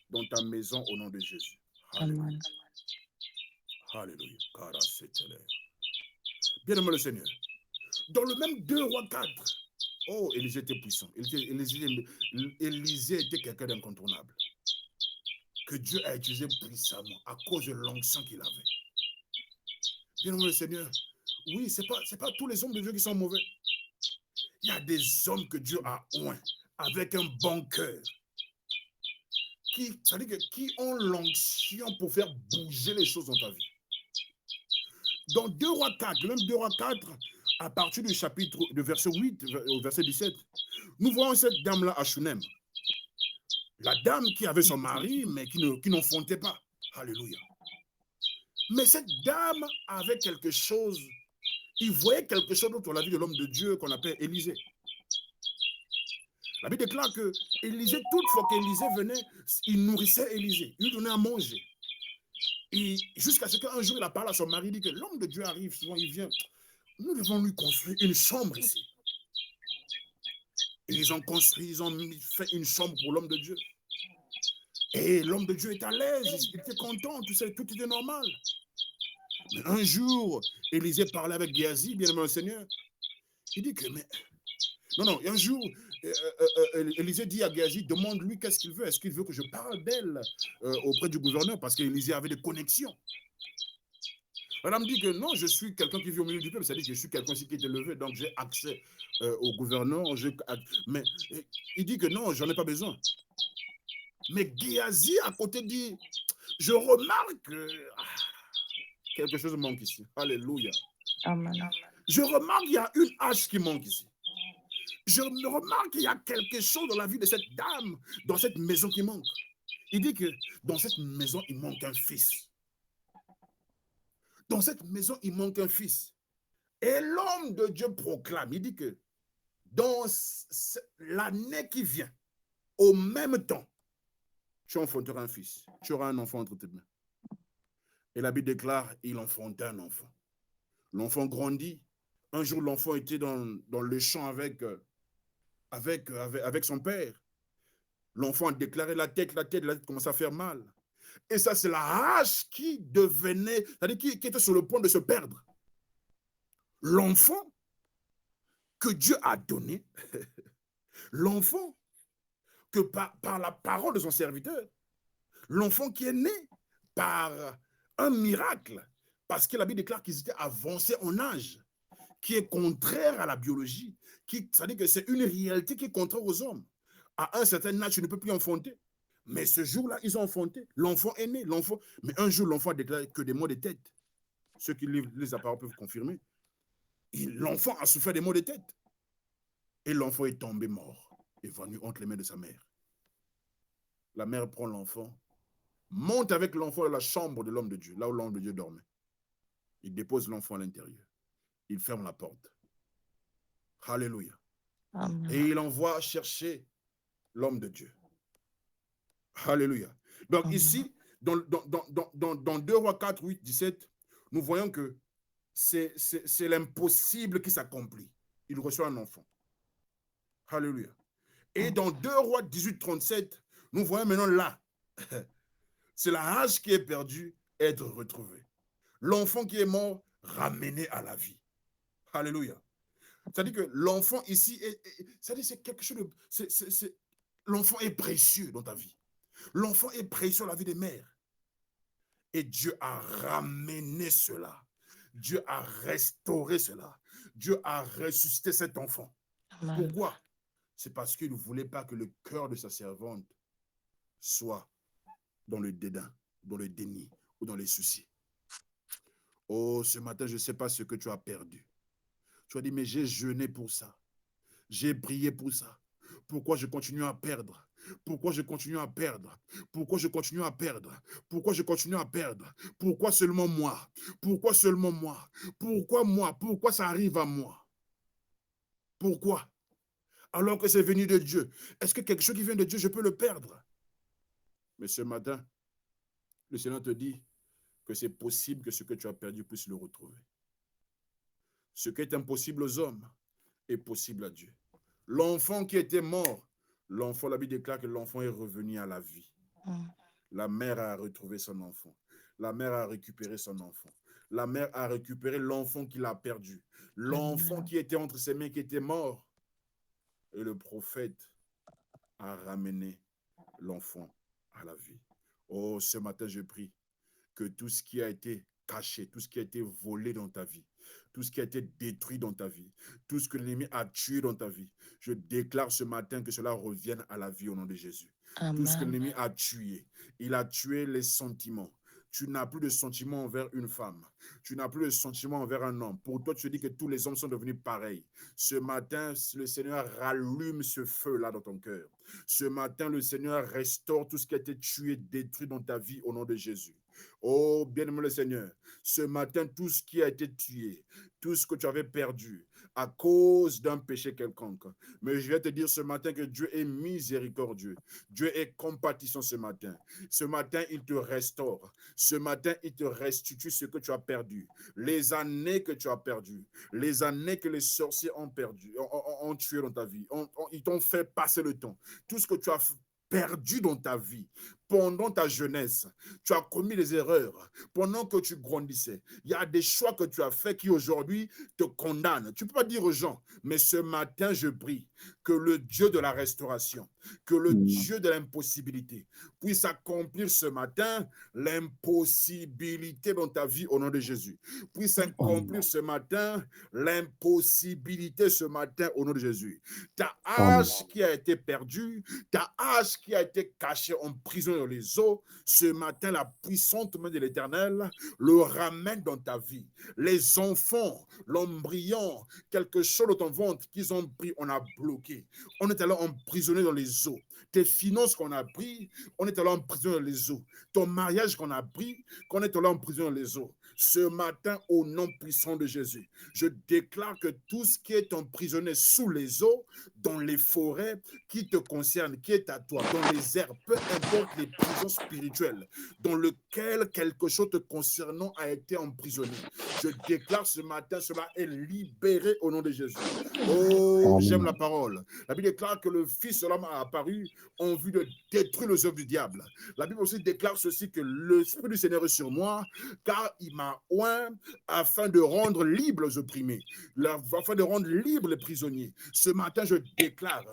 dans ta maison au nom de Jésus. Alléluia. Alléluia. Bien-aimé le Seigneur. Dans le même 2 Rois 4, oh, Élisée était puissant. Élisée était quelqu'un d'incontournable. Que Dieu a utilisé puissamment à cause de l'onction qu'il avait. Bien-aimé le Seigneur. Oui, ce n'est pas tous les hommes de Dieu qui sont mauvais. Il y a des hommes que Dieu a oints avec un bon cœur. Qui ont l'onction pour faire bouger les choses dans ta vie. Dans 2 Rois 4, même 2 Rois 4, à partir du chapitre, de verset 8 au verset 17, nous voyons cette dame-là à Shunem. La dame qui avait son mari, mais qui n'enfantait pas. Alléluia. Mais cette dame avait quelque chose, il voyait quelque chose dans la vie de l'homme de Dieu qu'on appelle Élisée. La Bible déclare que Élisée, toutefois qu'Élisée venait, il nourrissait Élisée, il lui donnait à manger. Et jusqu'à ce qu'un jour, il a parlé à son mari, il dit que l'homme de Dieu arrive, souvent il vient, nous devons lui construire une chambre ici. Et ils ont construit, ils ont fait une chambre pour l'homme de Dieu. Et l'homme de Dieu est à l'aise, il était content, tout était normal. Mais un jour, Élisée parlait avec Géasi, bien-aimé le Seigneur. Il dit que, mais... Non, un jour, Élisée dit à Géasi, demande-lui qu'est-ce qu'il veut. Est-ce qu'il veut que je parle d'elle auprès du gouverneur? Parce qu'Élisée avait des connexions. Madame dit que non, je suis quelqu'un qui vit au milieu du peuple, c'est-à-dire que je suis quelqu'un qui est élevé, donc j'ai accès au gouverneur. Mais il dit que non, j'en ai pas besoin. Mais Géasi à côté dit, je remarque que quelque chose manque ici. Alléluia. Amen. Je remarque qu'il y a une hache qui manque ici. Je remarque qu'il y a quelque chose dans la vie de cette dame, dans cette maison qui manque. Il dit que dans cette maison, il manque un fils. Dans cette maison, il manque un fils. Et l'homme de Dieu proclame, il dit que dans l'année qui vient, au même temps, tu enfanteras un fils. Tu auras un enfant entre tes mains. Et la Bible déclare, il enfanta un enfant. L'enfant grandit. Un jour, l'enfant était dans le champ avec son père. L'enfant a déclaré la tête commençait à faire mal. Et ça, c'est la hache qui devenait, c'est-à-dire qui était sur le point de se perdre. L'enfant que Dieu a donné, l'enfant que par la parole de son serviteur, l'enfant qui est né par un miracle, parce que la Bible déclare qu'ils étaient avancés en âge, qui est contraire à la biologie, c'est-à-dire que c'est une réalité qui est contraire aux hommes. À un certain âge, tu ne peux plus enfanter. Mais ce jour-là, ils ont enfanté. L'enfant est né. Mais un jour, l'enfant a déclaré que des maux de tête. Ceux qui lisent les paroles peuvent confirmer. L'enfant a souffert des maux de tête. Et l'enfant est tombé mort, évanoui entre les mains de sa mère. La mère prend l'enfant, monte avec l'enfant dans la chambre de l'homme de Dieu, là où l'homme de Dieu dormait. Il dépose l'enfant à l'intérieur. Il ferme la porte. Alléluia. Amen. Et il envoie chercher l'homme de Dieu. Alléluia. Donc ici, dans 2 Rois 4, 8, 17, nous voyons que c'est l'impossible qui s'accomplit. Il reçoit un enfant. Alléluia. Et dans 2 Rois 18, 37, nous voyons maintenant là, c'est la hache qui est perdue, être retrouvée. L'enfant qui est mort, ramené à la vie. Alléluia. C'est-à-dire que l'enfant ici, c'est quelque chose de... L'enfant est précieux dans ta vie. L'enfant est précieux dans la vie des mères. Et Dieu a ramené cela. Dieu a restauré cela. Dieu a ressuscité cet enfant. Amen. Pourquoi? C'est parce qu'il ne voulait pas que le cœur de sa servante soit dans le dédain, dans le déni ou dans les soucis. Oh, ce matin, je ne sais pas ce que tu as perdu. Tu as dit, mais j'ai jeûné pour ça. J'ai prié pour ça. Pourquoi je continue à perdre? Pourquoi je continue à perdre? Pourquoi je continue à perdre? Pourquoi je continue à perdre? Pourquoi seulement moi? Pourquoi seulement moi? Pourquoi moi? Pourquoi ça arrive à moi? Pourquoi? Alors que c'est venu de Dieu. Est-ce que quelque chose qui vient de Dieu, je peux le perdre? Mais ce matin, le Seigneur te dit que c'est possible que ce que tu as perdu puisse le retrouver. Ce qui est impossible aux hommes est possible à Dieu. L'enfant qui était mort, l'enfant, la Bible déclare que l'enfant est revenu à la vie. La mère a retrouvé son enfant. La mère a récupéré son enfant. La mère a récupéré l'enfant qu'il a perdu. L'enfant qui était entre ses mains, qui était mort. Et le prophète a ramené l'enfant à la vie. Oh, ce matin, je prie que tout ce qui a été caché, tout ce qui a été volé dans ta vie, tout ce qui a été détruit dans ta vie, tout ce que l'ennemi a tué dans ta vie, je déclare ce matin que cela revienne à la vie au nom de Jésus. Amen. Tout ce que l'ennemi a tué, il a tué les sentiments. Tu n'as plus de sentiments envers une femme. Tu n'as plus de sentiments envers un homme. Pour toi, tu te dis que tous les hommes sont devenus pareils. Ce matin, le Seigneur rallume ce feu-là dans ton cœur. Ce matin, le Seigneur restaure tout ce qui a été tué, détruit dans ta vie au nom de Jésus. Oh, bien-aimé le Seigneur, ce matin, tout ce qui a été tué, tout ce que tu avais perdu à cause d'un péché quelconque. Mais je vais te dire ce matin que Dieu est miséricordieux. Dieu est compatissant ce matin. Ce matin, il te restaure. Ce matin, il te restitue ce que tu as perdu. Les années que tu as perdues, les années que les sorciers ont perdu, ont tué dans ta vie. Ils t'ont fait passer le temps. Tout ce que tu as perdu dans ta vie, pendant ta jeunesse, tu as commis des erreurs, pendant que tu grandissais. Il y a des choix que tu as faits qui aujourd'hui te condamnent. Tu ne peux pas dire aux gens, mais ce matin, je prie que le Dieu de la restauration, que le Dieu de l'impossibilité puisse accomplir ce matin l'impossibilité dans ta vie au nom de Jésus. Puisse accomplir ce matin l'impossibilité ce matin au nom de Jésus. Ta hache qui a été perdue, ta hache qui a été cachée en prison dans les eaux, ce matin, la puissante main de l'Éternel le ramène dans ta vie. Les enfants, l'embryon, quelque chose dans ton ventre qu'ils ont pris, on a bloqué. On est allé emprisonner dans les eaux. Tes finances qu'on a pris, on est allé emprisonner dans les eaux. Ton mariage qu'on a pris, qu'on est allé emprisonner dans les eaux. Ce matin, au nom puissant de Jésus, je déclare que tout ce qui est emprisonné sous les eaux, dans les forêts, qui te concerne, qui est à toi, dans les airs, peu importe les prisons spirituelles, dans lesquelles quelque chose te concernant a été emprisonné. Je déclare ce matin, cela est libéré au nom de Jésus. Oh, j'aime la parole. La Bible déclare que le Fils de l'homme a apparu en vue de détruire les œuvres du diable. La Bible aussi déclare ceci, que l'Esprit du Seigneur est sur moi, car il m'a oint afin de rendre libres les opprimés, afin de rendre libres les prisonniers. Ce matin, je déclare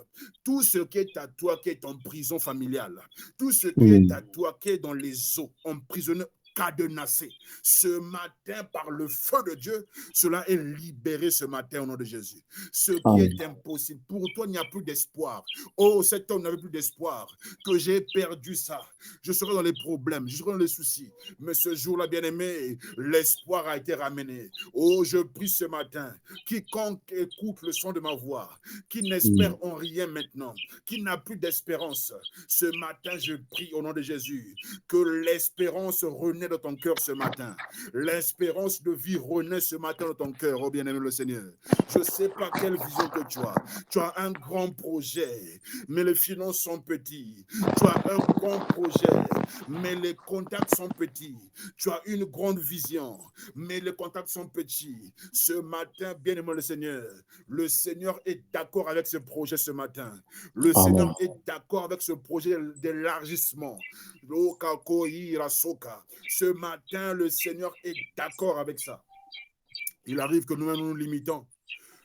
tout ce qui est à toi, qui est en prison familiale, tout ce qui est à toi, qui est dans les eaux, emprisonné, cadenassé. Ce matin, par le feu de Dieu, cela est libéré ce matin au nom de Jésus. Ce qui est impossible, pour toi, il n'y a plus d'espoir. Oh, cet homme n'avait plus d'espoir, que j'ai perdu ça. Je serai dans les problèmes, je serai dans les soucis. Mais ce jour-là, bien-aimé, l'espoir a été ramené. Oh, je prie ce matin, quiconque écoute le son de ma voix, qui n'espère en rien maintenant, qui n'a plus d'espérance, ce matin, je prie au nom de Jésus, que l'espérance renaît dans ton cœur ce matin. L'espérance de vie renaît ce matin dans ton cœur, oh bien-aimé le Seigneur. Je ne sais pas quelle vision que tu as. Tu as un grand projet, mais les finances sont petites. Tu as un grand projet, mais les contacts sont petits. Tu as une grande vision, mais les contacts sont petits. Ce matin, bien-aimé le Seigneur est d'accord avec ce projet ce matin. Le Seigneur est d'accord avec ce projet d'élargissement. Ce matin, le Seigneur est d'accord avec ça. Il arrive que nous-mêmes nous limitons.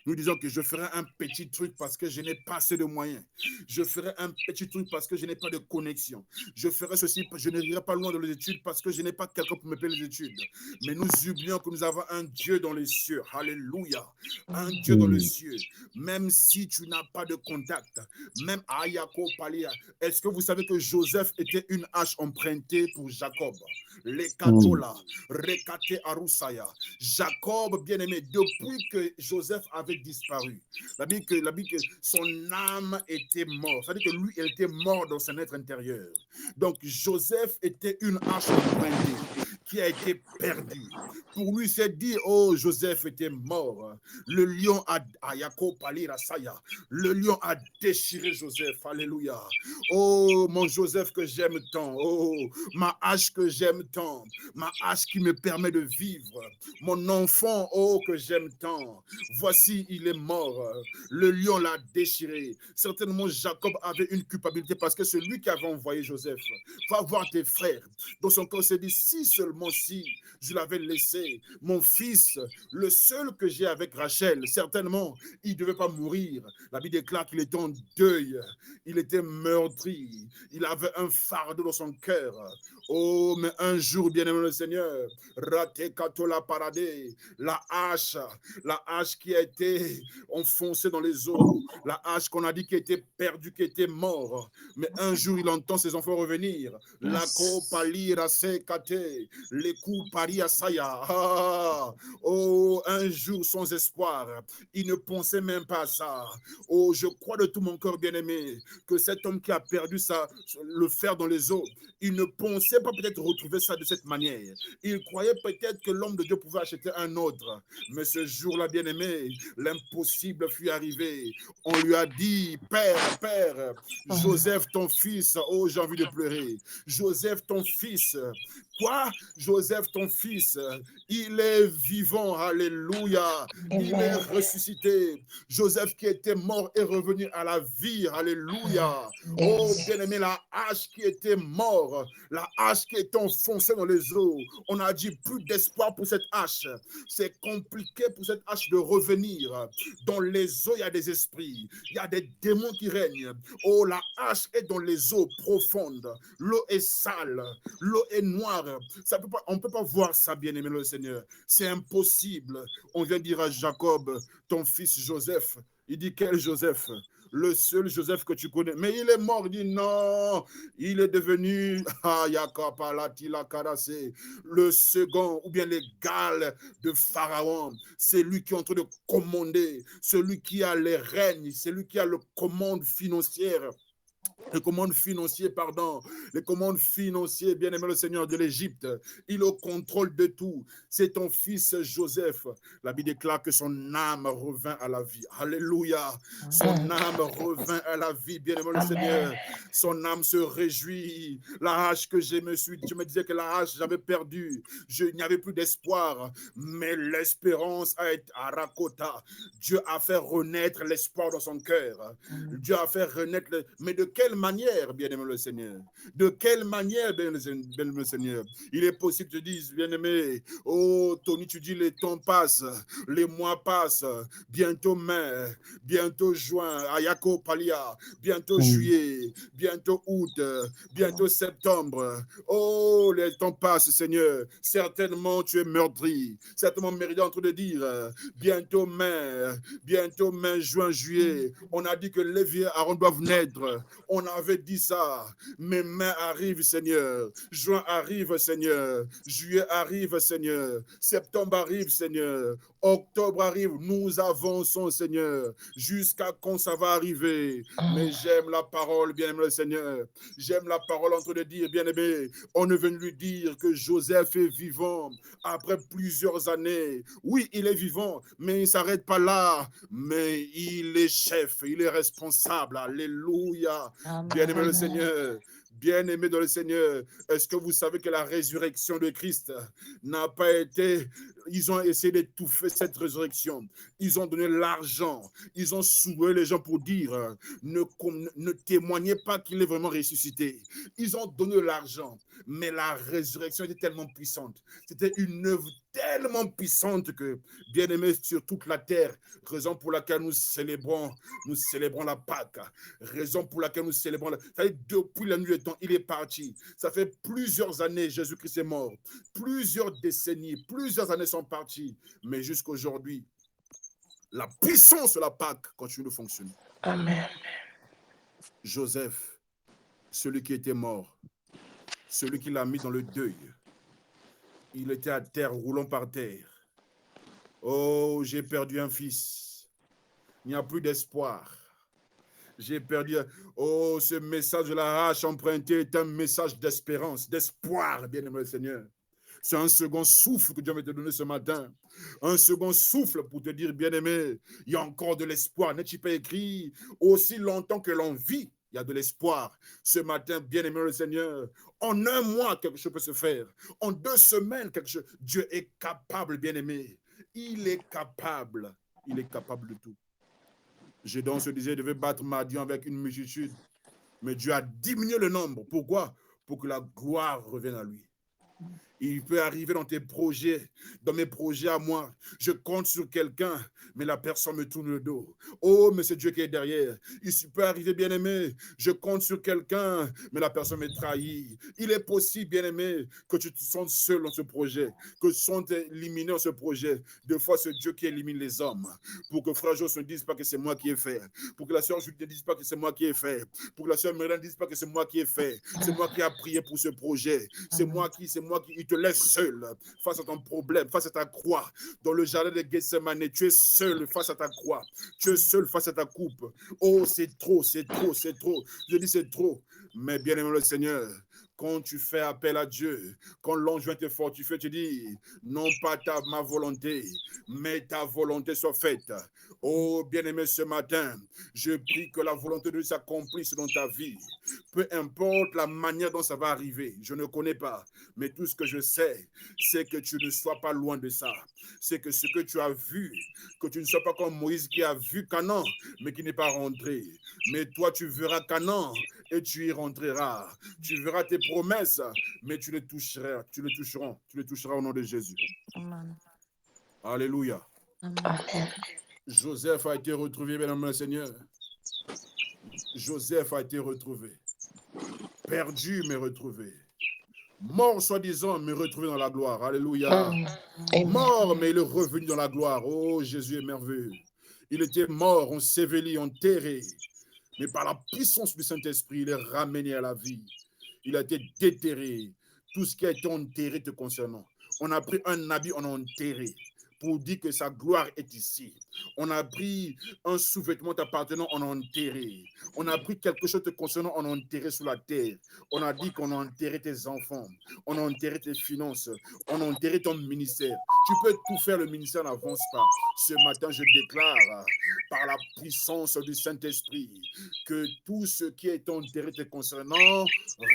Nous disons que je ferai un petit truc parce que je n'ai pas assez de moyens. Je ferai un petit truc parce que je n'ai pas de connexion. Je ferai ceci, je n'irai pas loin dans les études parce que je n'ai pas quelqu'un pour me payer les études. Mais nous oublions que nous avons un Dieu dans les cieux. Alléluia. Un Dieu dans les cieux. Même si tu n'as pas de contact, même Ayako Palia. Est-ce que vous savez que Joseph était une hache empruntée pour Jacob? Les Katola, Rekate Arusaya. Jacob, bien-aimé, depuis que Joseph avait avait disparu. La Bible que son âme était morte. C'est-à-dire que lui, il était mort dans son être intérieur. Donc, Joseph était une hache empruntée qui a été perdue. Pour lui, c'est dit, oh, Joseph était mort. Le lion a le lion a déchiré Joseph. Alléluia. Oh, mon Joseph que j'aime tant. Oh, ma hache que j'aime tant. Ma hache qui me permet de vivre. Mon enfant, oh, que j'aime tant. Voici, il est mort. Le lion l'a déchiré. Certainement, Jacob avait une culpabilité parce que c'est lui qui avait envoyé Joseph. Va voir tes frères. Dans son cœur, s'est dit, si seulement si je l'avais laissé, mon fils, le seul que j'ai avec Rachel, certainement, il ne devait pas mourir. La Bible déclare qu'il était en deuil. Il était meurtri. Il avait un fardeau dans son cœur. Oh, mais un jour, bien-aimé le Seigneur, raté katola paradé, la hache qui a été enfoncée dans les eaux, la hache qu'on a dit qui était perdue, qui était mort. Mais un jour, il entend ses enfants revenir. La ko palira se kate, les coups paria saya. Oh, un jour sans espoir. Il ne pensait même pas à ça. Oh, je crois de tout mon cœur, bien-aimé, que cet homme qui a perdu le fer dans les eaux, il ne pensait pas peut-être retrouver ça de cette manière. Il croyait peut-être que l'homme de Dieu pouvait acheter un autre. Mais ce jour-là, bien-aimé, l'impossible fut arrivé. On lui a dit, Père, Joseph, ton fils, oh, j'ai envie de pleurer. Joseph, ton fils, quoi? Joseph, ton fils, il est vivant, alléluia. Il est ressuscité. Joseph qui était mort est revenu à la vie, alléluia. Oh, bien-aimé, la hache qui était morte, la hache qui est enfoncée dans les eaux. On a dit plus d'espoir pour cette hache. C'est compliqué pour cette hache de revenir. Dans les eaux, il y a des esprits. Il y a des démons qui règnent. Oh, la hache est dans les eaux profondes. L'eau est sale. L'eau est noire. On ne peut pas voir ça, bien-aimé le Seigneur. C'est impossible. On vient dire à Jacob, ton fils Joseph. Il dit, quel Joseph? Le seul Joseph que tu connais. Mais il est mort. Il dit non, il est devenu le second ou bien l'égal de Pharaon. C'est lui qui est en train de commander, celui qui a les règnes, celui qui a le commande financière. Les commandes financières, bien-aimé le Seigneur de l'Égypte. Il est au contrôle de tout. C'est ton fils Joseph. La Bible déclare que son âme revint à la vie. Alléluia. Son âme revint à la vie, bien-aimé le Seigneur. Son âme se réjouit. La hache que je me disais que la hache, j'avais perdu. Il n'y avait plus d'espoir. Mais l'espérance a été à Rakota. Dieu a fait renaître l'espoir dans son cœur. Dieu a fait renaître. Mais de quelle manière, bien-aimé le Seigneur? De quelle manière, bien-aimé le Seigneur? Il est possible que tu dises, bien-aimé, oh, Tony, tu dis les temps passent, les mois passent, bientôt mai, bientôt juin, Ayako Palia, bientôt juillet, bientôt août, bientôt septembre. Oh, les temps passent, Seigneur. Certainement, tu es meurtri. Certainement, Mérida est en train de dire, bientôt mai, juin, juillet. On a dit que Lévi et Aaron doivent naître. On avait dit ça. Mais mai arrive, Seigneur. Juin arrive, Seigneur. Juillet arrive, Seigneur. Septembre arrive, Seigneur. Octobre arrive. Nous avançons, Seigneur. Jusqu'à quand ça va arriver. Mais j'aime la parole, bien-aimé le Seigneur. J'aime la parole en train de dire, bien-aimé, on est venu lui dire que Joseph est vivant après plusieurs années. Oui, il est vivant, mais il ne s'arrête pas là. Mais il est chef, il est responsable. Alléluia. Bien-aimé le Seigneur. Bien-aimé dans le Seigneur, est-ce que vous savez que la résurrection de Christ n'a pas été... Ils ont essayé d'étouffer cette résurrection. Ils ont donné l'argent. Ils ont soulevé les gens pour dire ne témoignez pas qu'il est vraiment ressuscité. Ils ont donné l'argent. Mais la résurrection était tellement puissante. C'était une œuvre tellement puissante que, bien-aimé sur toute la terre, raison pour laquelle nous célébrons la Pâque. Raison pour laquelle nous célébrons depuis la nuit des temps, il est parti. Ça fait plusieurs années, Jésus-Christ est mort. Plusieurs décennies, plusieurs années sont parties. Mais jusqu'aujourd'hui, la puissance de la Pâque continue de fonctionner. Amen. Joseph, celui qui était mort, celui qui l'a mis dans le deuil, il était à terre, roulant par terre. Oh, j'ai perdu un fils. Il n'y a plus d'espoir. J'ai perdu. Oh, ce message de la hache empruntée est un message d'espérance, d'espoir, bien-aimé Seigneur. C'est un second souffle que Dieu veut te donner ce matin. Un second souffle pour te dire, bien-aimé, il y a encore de l'espoir. N'est-il pas écrit, aussi longtemps que l'on vit, il y a de l'espoir. Ce matin, bien-aimé le Seigneur, en un mois, quelque chose peut se faire. En 2 semaines, quelque chose. Dieu est capable, bien-aimé. Il est capable. Il est capable de tout. Gédéon se disait, il devait battre Madian avec une multitude. Mais Dieu a diminué le nombre. Pourquoi? Pour que la gloire revienne à lui. Il peut arriver dans tes projets, dans mes projets à moi. Je compte sur quelqu'un, mais la personne me tourne le dos. Oh, mais c'est Dieu qui est derrière. Il peut arriver, bien-aimé, je compte sur quelqu'un, mais la personne me trahit. Il est possible, bien-aimé, que tu te sentes seul dans ce projet, que tu te sentes éliminé dans ce projet. Des fois, c'est Dieu qui élimine les hommes. Pour que frère Jos ne dise pas que c'est moi qui ai fait. Pour que la sœur Julie ne dise pas que c'est moi qui ai fait. Pour que la sœur Mélanie ne dise pas que c'est moi qui ai fait. C'est moi qui ai prié pour ce projet. C'est moi qui, il te laisse seul face à ton problème, face à ta croix. Dans le jardin de Gethsemane, tu es seul face à ta croix. Tu es seul face à ta coupe. Oh, c'est trop, c'est trop, c'est trop. Je dis c'est trop. Mais bien aimé le Seigneur, quand tu fais appel à Dieu, quand l'ange vient te fortifier, tu dis, non pas ma volonté, mais ta volonté soit faite. Oh, bien-aimé, ce matin, je prie que la volonté de Dieu s'accomplisse dans ta vie. Peu importe la manière dont ça va arriver, je ne connais pas, mais tout ce que je sais, c'est que tu ne sois pas loin de ça. C'est que ce que tu as vu, que tu ne sois pas comme Moïse qui a vu Canaan, mais qui n'est pas rentré. Mais toi, tu verras Canaan et tu y rentreras. Tu verras tes promesses, mais tu les toucheras, tu les toucheras au nom de Jésus. Amen. Alléluia. Amen. Joseph a été retrouvé, mesdames et Seigneur. Joseph a été retrouvé. Perdu, mais retrouvé. Mort, soi-disant, mais retrouvé dans la gloire. Alléluia. Mort, mais il est revenu dans la gloire. Oh, Jésus est merveilleux. Il était mort, enseveli, enterré. Mais par la puissance du Saint-Esprit, il est ramené à la vie. Il a été déterré. Tout ce qui a été enterré te concernant. On a pris un habit, on a enterré pour dire que sa gloire est ici. On a pris un sous-vêtement t'appartenant, on a enterré. On a pris quelque chose te concernant, on a enterré sous la terre. On a dit qu'on a enterré tes enfants, on a enterré tes finances, on a enterré ton ministère. Tu peux tout faire, le ministère n'avance pas. Ce matin, je déclare par la puissance du Saint-Esprit que tout ce qui est enterré te concernant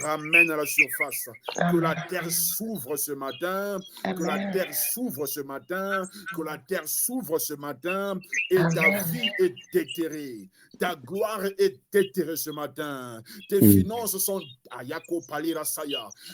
ramène à la surface. Que la terre s'ouvre ce matin, que la terre s'ouvre ce matin, que la terre s'ouvre ce matin et ta vie est déterrée. Ta gloire est déterrée ce matin. Tes finances sont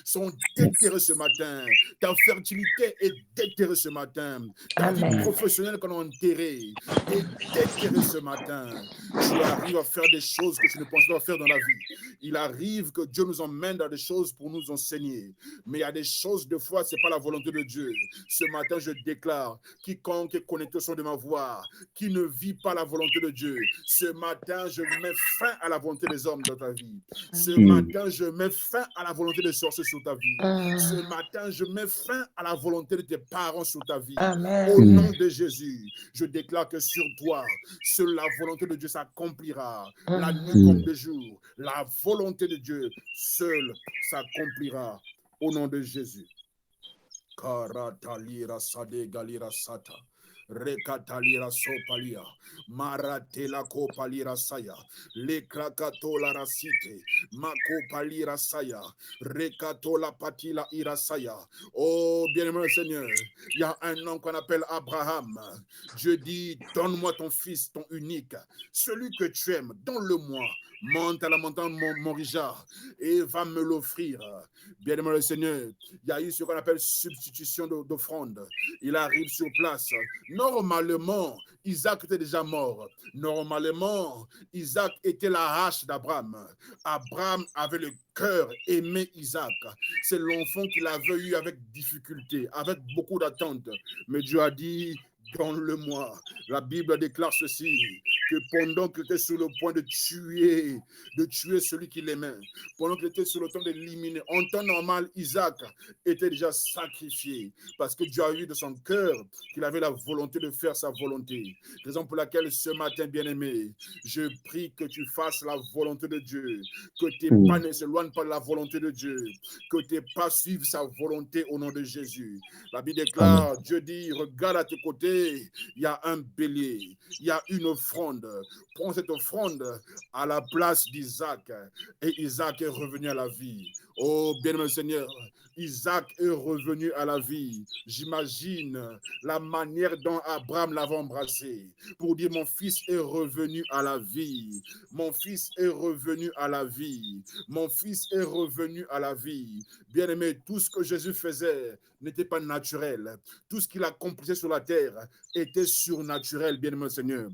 sont déterrées ce matin. Ta fertilité est déterrée ce matin. Ta vie professionnelle qu'on a enterrée est déterrée ce matin. Tu arrives à faire des choses que tu ne pensais pas faire dans la vie. Il arrive que Dieu nous emmène dans des choses pour nous enseigner. Mais il y a des choses, des fois, ce n'est pas la volonté de Dieu. Ce matin, je déclare, quiconque est connecté au son de ma voix, qui ne vit pas la volonté de Dieu, ce matin, je mets fin à la volonté des hommes dans ta vie. Ce matin, je mets fin à la volonté des sorciers sur ta vie. Ce matin, je mets fin à la volonté de tes parents sur ta vie. Au nom de Jésus, je déclare que sur toi, seule la volonté de Dieu s'accomplira. La nuit comme le jour, la volonté de Dieu seule s'accomplira. Au nom de Jésus. Karatalira sade galira sata. Rekatalira sopalia. Maratela kopalira saya. Le krakatola rasite. Makopalira saya. Rekatola patila irasaya. Oh, bien-aimé Seigneur, il y a un homme qu'on appelle Abraham. Dieu dit, donne-moi ton fils, ton unique, celui que tu aimes, donne-le-moi. Monte à la montagne Morija et va me l'offrir. Bien-aimé le Seigneur, il y a eu ce qu'on appelle substitution d'offrande. Il arrive sur place. Normalement, Isaac était déjà mort. Normalement, Isaac était la hache d'Abraham. Abraham avait le cœur aimé Isaac. C'est l'enfant qu'il avait eu avec difficulté, avec beaucoup d'attente. Mais Dieu a dit, donne-le-moi. La Bible déclare ceci, que pendant qu'il était sur le point de tuer celui qu'il aimait, pendant qu'il était sur le temps d'éliminer, en temps normal, Isaac était déjà sacrifié parce que Dieu a vu de son cœur qu'il avait la volonté de faire sa volonté. Raison pour laquelle ce matin, bien-aimé, je prie que tu fasses la volonté de Dieu, que tes pas ne s'éloignent pas de la volonté de Dieu, que tes pas suivent sa volonté au nom de Jésus. La Bible déclare, Amen. Dieu dit, regarde à tes côtés, il y a un bélier, il y a une offrande. Prends cette offrande à la place d'Isaac et Isaac est revenu à la vie. Oh, bien-aimé Seigneur, Isaac est revenu à la vie. J'imagine la manière dont Abraham l'avait embrassé pour dire mon fils est revenu à la vie. Mon fils est revenu à la vie. Mon fils est revenu à la vie. Bien-aimé, tout ce que Jésus faisait n'était pas naturel. Tout ce qu'il accomplissait sur la terre était surnaturel, bien-aimé Seigneur.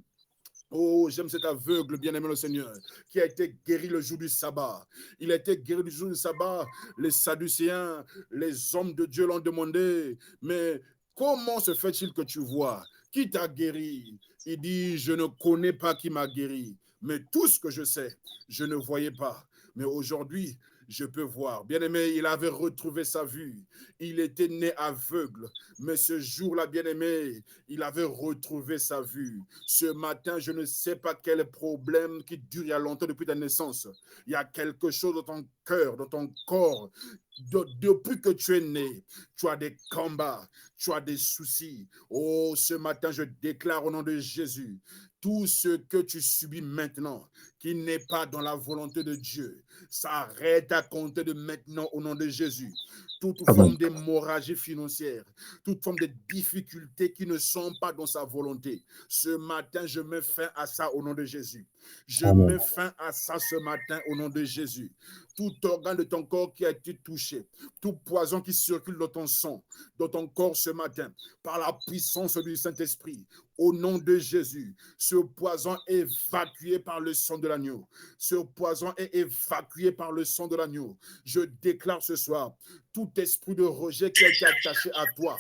Oh, j'aime cet aveugle, bien-aimé le Seigneur, qui a été guéri le jour du sabbat. Il a été guéri le jour du sabbat. Les Sadducéens, les hommes de Dieu l'ont demandé, mais comment se fait-il que tu vois? Qui t'a guéri? Il dit, je ne connais pas qui m'a guéri, mais tout ce que je sais, je ne voyais pas. Mais aujourd'hui, je peux voir. Bien-aimé, il avait retrouvé sa vue. Il était né aveugle, mais ce jour-là, bien-aimé, il avait retrouvé sa vue. Ce matin, je ne sais pas quel problème qui dure il y a longtemps depuis ta naissance. Il y a quelque chose dans ton cœur, dans ton corps. Depuis que tu es né, tu as des combats, tu as des soucis. Oh, ce matin, je déclare au nom de Jésus, tout ce que tu subis maintenant, qui n'est pas dans la volonté de Dieu, s'arrête à compter de maintenant au nom de Jésus. Toute forme d'hémorragie financière, toute forme de difficultés qui ne sont pas dans sa volonté. Ce matin, je mets fin à ça au nom de Jésus. Je mets fin à ça ce matin au nom de Jésus. Tout organe de ton corps qui a été touché, tout poison qui circule dans ton sang, dans ton corps ce matin, par la puissance du Saint-Esprit, au nom de Jésus, ce poison est évacué par le sang de l'agneau. Ce poison est évacué par le sang de l'agneau. Je déclare ce soir, tout esprit de rejet qui a été attaché à toi,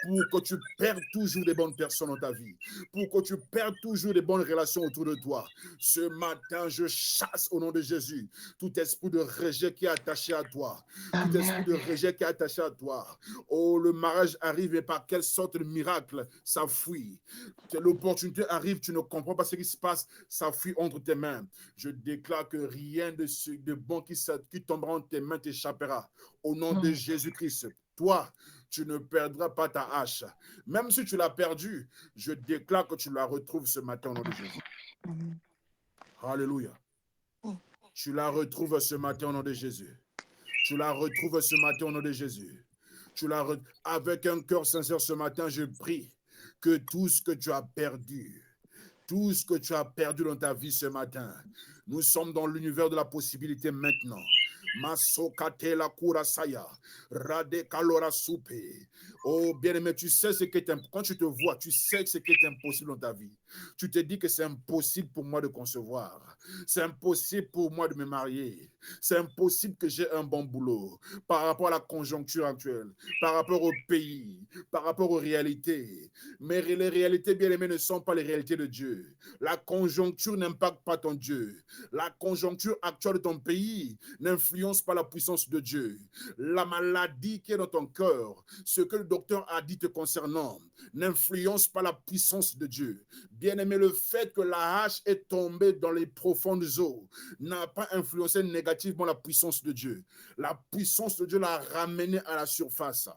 pour que tu perdes toujours des bonnes personnes dans ta vie, pour que tu perdes toujours des bonnes relations autour de toi. Ce matin, je chasse au nom de Jésus tout esprit de rejet qui est attaché à toi, tout esprit de rejet qui est attaché à toi. Oh, le mariage arrive et par quelle sorte de miracle ça fuit. L'opportunité arrive, tu ne comprends pas ce qui se passe, ça fuit entre tes mains. Je déclare que rien de bon qui tombera entre tes mains t'échappera. Au nom de Jésus-Christ, toi, tu ne perdras pas ta hache. Même si tu l'as perdue, je déclare que tu la retrouves ce matin au nom de Jésus. Alléluia. Tu la retrouves ce matin au nom de Jésus. Tu la retrouves ce matin au nom de Jésus. Avec un cœur sincère ce matin, je prie que tout ce que tu as perdu, tout ce que tu as perdu dans ta vie ce matin, nous sommes dans l'univers de la possibilité maintenant. Masokate la kurasaya, rade kalora soupe. Oh bien-aimé, tu sais ce qui est quand tu te vois, tu sais ce qui est impossible dans ta vie. Tu te dis que c'est impossible pour moi de concevoir. C'est impossible pour moi de me marier. C'est impossible que j'ai un bon boulot par rapport à la conjoncture actuelle, par rapport au pays, par rapport aux réalités. Mais les réalités, bien-aimées, ne sont pas les réalités de Dieu. La conjoncture n'impacte pas ton Dieu. La conjoncture actuelle de ton pays n'influence pas la puissance de Dieu. La maladie qui est dans ton cœur, ce que le docteur a dit te concernant, n'influence pas la puissance de Dieu. Bien-aimé, le fait que la hache est tombée dans les profondes eaux n'a pas influencé négativement la puissance de Dieu. La puissance de Dieu l'a ramené à la surface.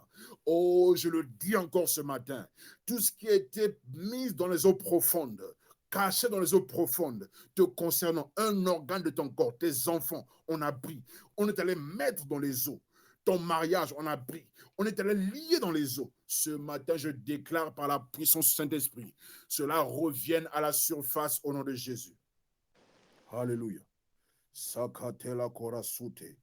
Oh, je le dis encore ce matin, tout ce qui a été mis dans les eaux profondes, caché dans les eaux profondes, te concernant, un organe de ton corps, tes enfants, on a pris, on est allé mettre dans les eaux. Ton mariage, on a pris, on est allé lier dans les eaux. Ce matin, je déclare par la puissance du Saint-Esprit, cela revienne à la surface au nom de Jésus. Alléluia. Sakatela korasute.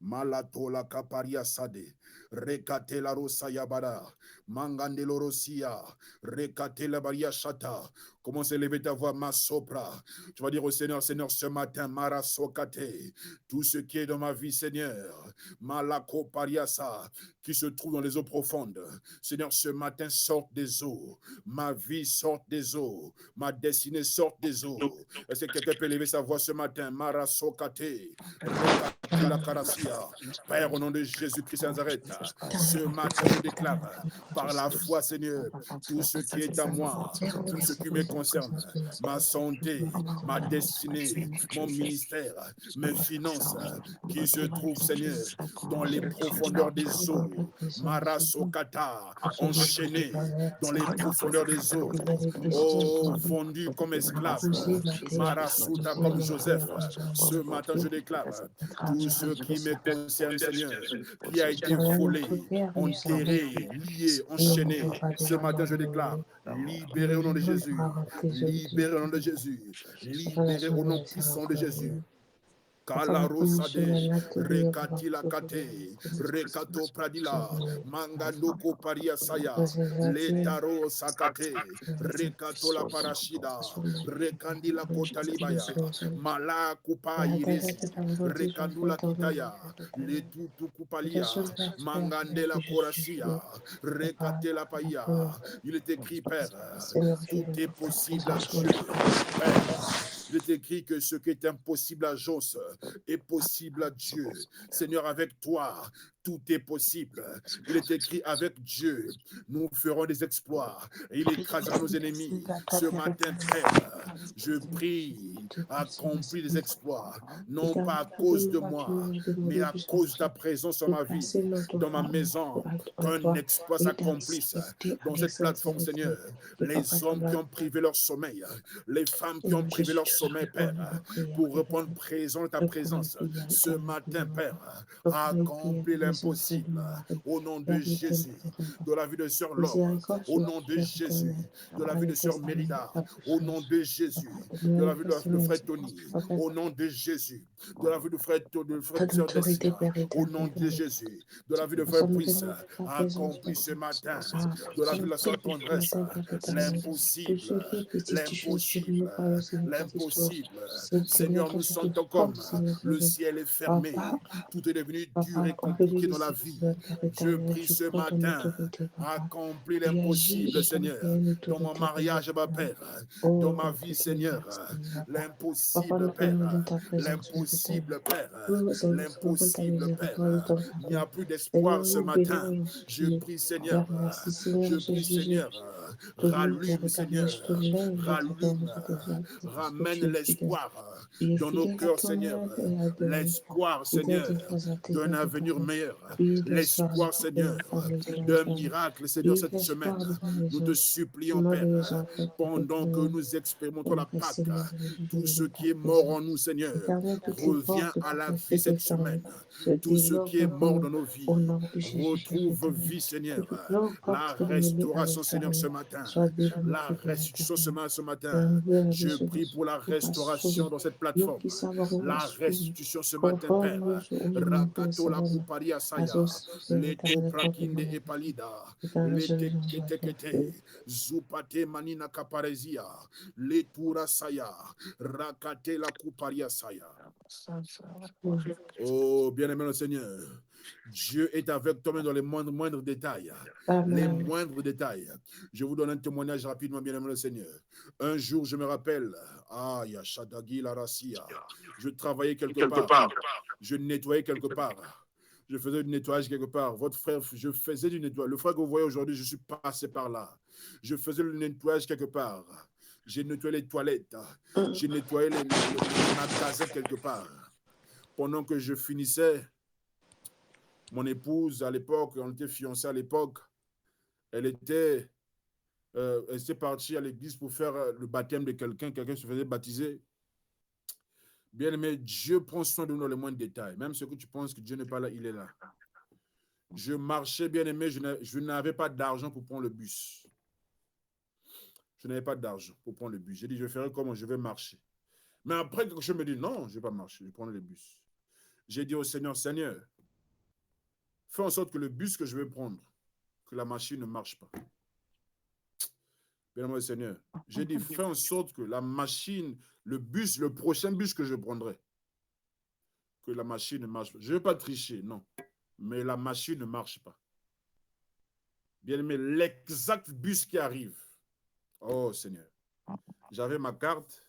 Malatola kaparia sade. Rekate la rosa yabada. Mangandelo rosia. Rekate la baria shata. Commence à élever ta voix, ma sopra. Tu vas dire au Seigneur, Seigneur, ce matin, Mara Sokate, tout ce qui est dans ma vie, Seigneur, Malako Pariasa, qui se trouve dans les eaux profondes. Seigneur, ce matin, sorte des eaux. Ma vie sorte des eaux. Ma destinée sorte des eaux. Est-ce que quelqu'un peut élever sa voix ce matin? Mara Sokate, Rekate la Karasia. Père, au nom de Jésus-Christ de Nazareth, ce matin, je déclare, par la foi, Seigneur, tout ce qui est à moi, tout ce qui me concerne, ma santé, ma destinée, mon ministère, mes finances, qui se trouvent, Seigneur, dans les profondeurs des eaux, Marasokata, enchaînés dans les profondeurs des eaux, oh, vendus comme esclaves, Marasuta comme Joseph. Ce matin, je déclare, tout ce qui me concerne, Seigneur, qui a été volé, enterré, lié, enchaîné, ce matin, je déclare, libéré au nom de Jésus, libéré au nom de Jésus, libéré au nom puissant de Jésus. Kalarosade, Rekatila Kate, Rekato Pradila, Mangandoko Paria Saya, Letaro Sakate, Rekatola Parashida, Rekandila Kotalibaya, Mala Kupa Irezi, Rekandula Kitaya, Letutu Kupalia, Mangandela Korasia, Rekatela Paya. Il est écrit, Père, tout est possible à Dieu. Père, il est écrit que ce qui est impossible à Jos est possible à Dieu. Seigneur, avec toi, tout est possible. Il est écrit, avec Dieu, nous ferons des exploits. Et il écrasera nos ennemis. Ce matin, Père, je prie, accomplis des exploits. Non pas à cause de moi, mais à cause de ta présence dans ma vie, dans ma maison. Qu'un exploit s'accomplisse dans cette plateforme, Seigneur. Les hommes qui ont privé leur sommeil, les femmes qui ont privé leur sommeil, Père, pour répondre présent à ta présence. Ce matin, Père, accomplis l'impossible. Au nom de Jésus, de la vie de Sœur Laure, au nom de Jésus, de la vie de Sœur Mérida, au nom de Jésus, de la vie de Frère Tony, au nom de Jésus, de la vie de Frère Sœur Dessia, au nom de Jésus, de la vie de Frère Puisse, accomplis ce matin, de la vie de la Sœur Tendresse, l'impossible, l'impossible, l'impossible. Seigneur, nous sentons comme le ciel est fermé, tout est devenu dur et compliqué dans la vie. Je prie ce matin, accomplis l'impossible, Seigneur, dans mon mariage, ma Père, dans ma vie, Seigneur, l'impossible, Père, l'impossible, Père, l'impossible, Père. Il n'y a plus d'espoir ce matin. Je prie, Seigneur, rallume, Seigneur, rallume, ramène l'espoir dans nos cœurs, Seigneur, l'espoir, Seigneur, d'un avenir meilleur, l'espoir, Seigneur, d'un miracle, Seigneur, cette semaine. Nous te supplions, Père, pendant que nous expérimentons la Pâque, tout ce qui est mort en nous, Seigneur, revient à la vie cette semaine. Tout ce qui est mort dans nos vies retrouve vie, Seigneur. La restauration, Seigneur, ce matin. La restitution ce matin. Je prie pour la restauration dans cette plateforme. La restitution ce matin, Père. Rakato la kuparia saya. Leto prakinde epalida. Lete kete kete. Zupate manina kaparezia. Letura saya. Rakate la kuparia saya. Oh, bien-aimé le Seigneur, Dieu est avec toi même dans les moindres détails. Les moindres détails. Je vous donne un témoignage rapidement, bien-aimé le Seigneur. Un jour, je me rappelle, Yashadagi la Rassia, je travaillais quelque part, je nettoyais quelque part. Je faisais du nettoyage quelque part. Votre frère, je faisais du nettoyage. Le frère que vous voyez aujourd'hui, je suis passé par là. Je faisais le nettoyage quelque part. J'ai nettoyé les toilettes. J'ai nettoyé les magasins quelque part. Pendant que je finissais, mon épouse, à l'époque, on était fiancés à l'époque, elle était partie à l'église pour faire le baptême de quelqu'un se faisait baptiser. Bien aimé, Dieu prend soin de nous dans les moindres détails. Même ce que tu penses que Dieu n'est pas là, il est là. Je marchais, bien aimé, je n'avais pas d'argent pour prendre le bus. Je n'avais pas d'argent pour prendre le bus. J'ai dit, je ferai comment? Je vais marcher. Mais après, quelque chose me dit, non, je ne vais pas marcher, je vais prendre le bus. J'ai dit au Seigneur, Seigneur, fais en sorte que le bus que je vais prendre, que la machine ne marche pas. Bien-aimé Seigneur, j'ai dit, fais en sorte que la machine, le bus, le prochain bus que je prendrai, que la machine ne marche pas. Je ne veux pas tricher, non. Mais la machine ne marche pas. Bien-aimé, l'exact bus qui arrive. Oh Seigneur. J'avais ma carte.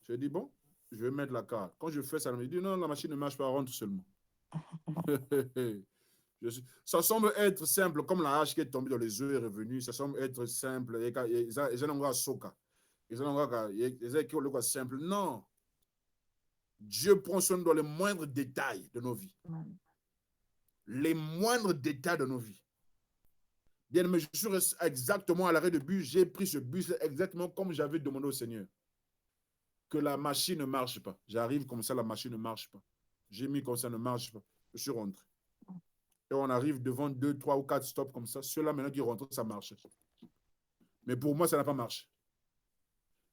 Je dis, bon, je vais mettre la carte. Quand je fais ça, elle me dit, non, la machine ne marche pas, rentre seulement. Ça semble être simple, comme la hache qui est tombée dans les œufs est revenue. Ça semble être simple. Ils ont soka. Ils ont simple. Non. Dieu prend soin dans les moindres détails de nos vies. Les moindres détails de nos vies. Bien, mais je suis exactement à l'arrêt de bus. J'ai pris ce bus exactement comme j'avais demandé au Seigneur. Que la machine ne marche pas. J'arrive comme ça, la machine ne marche pas. J'ai mis comme ça, ne marche pas. Je suis rentré. Et on arrive devant 2, 3 ou 4 stops comme ça. Ceux-là, maintenant qui rentrent, ça marche. Mais pour moi, ça n'a pas marché.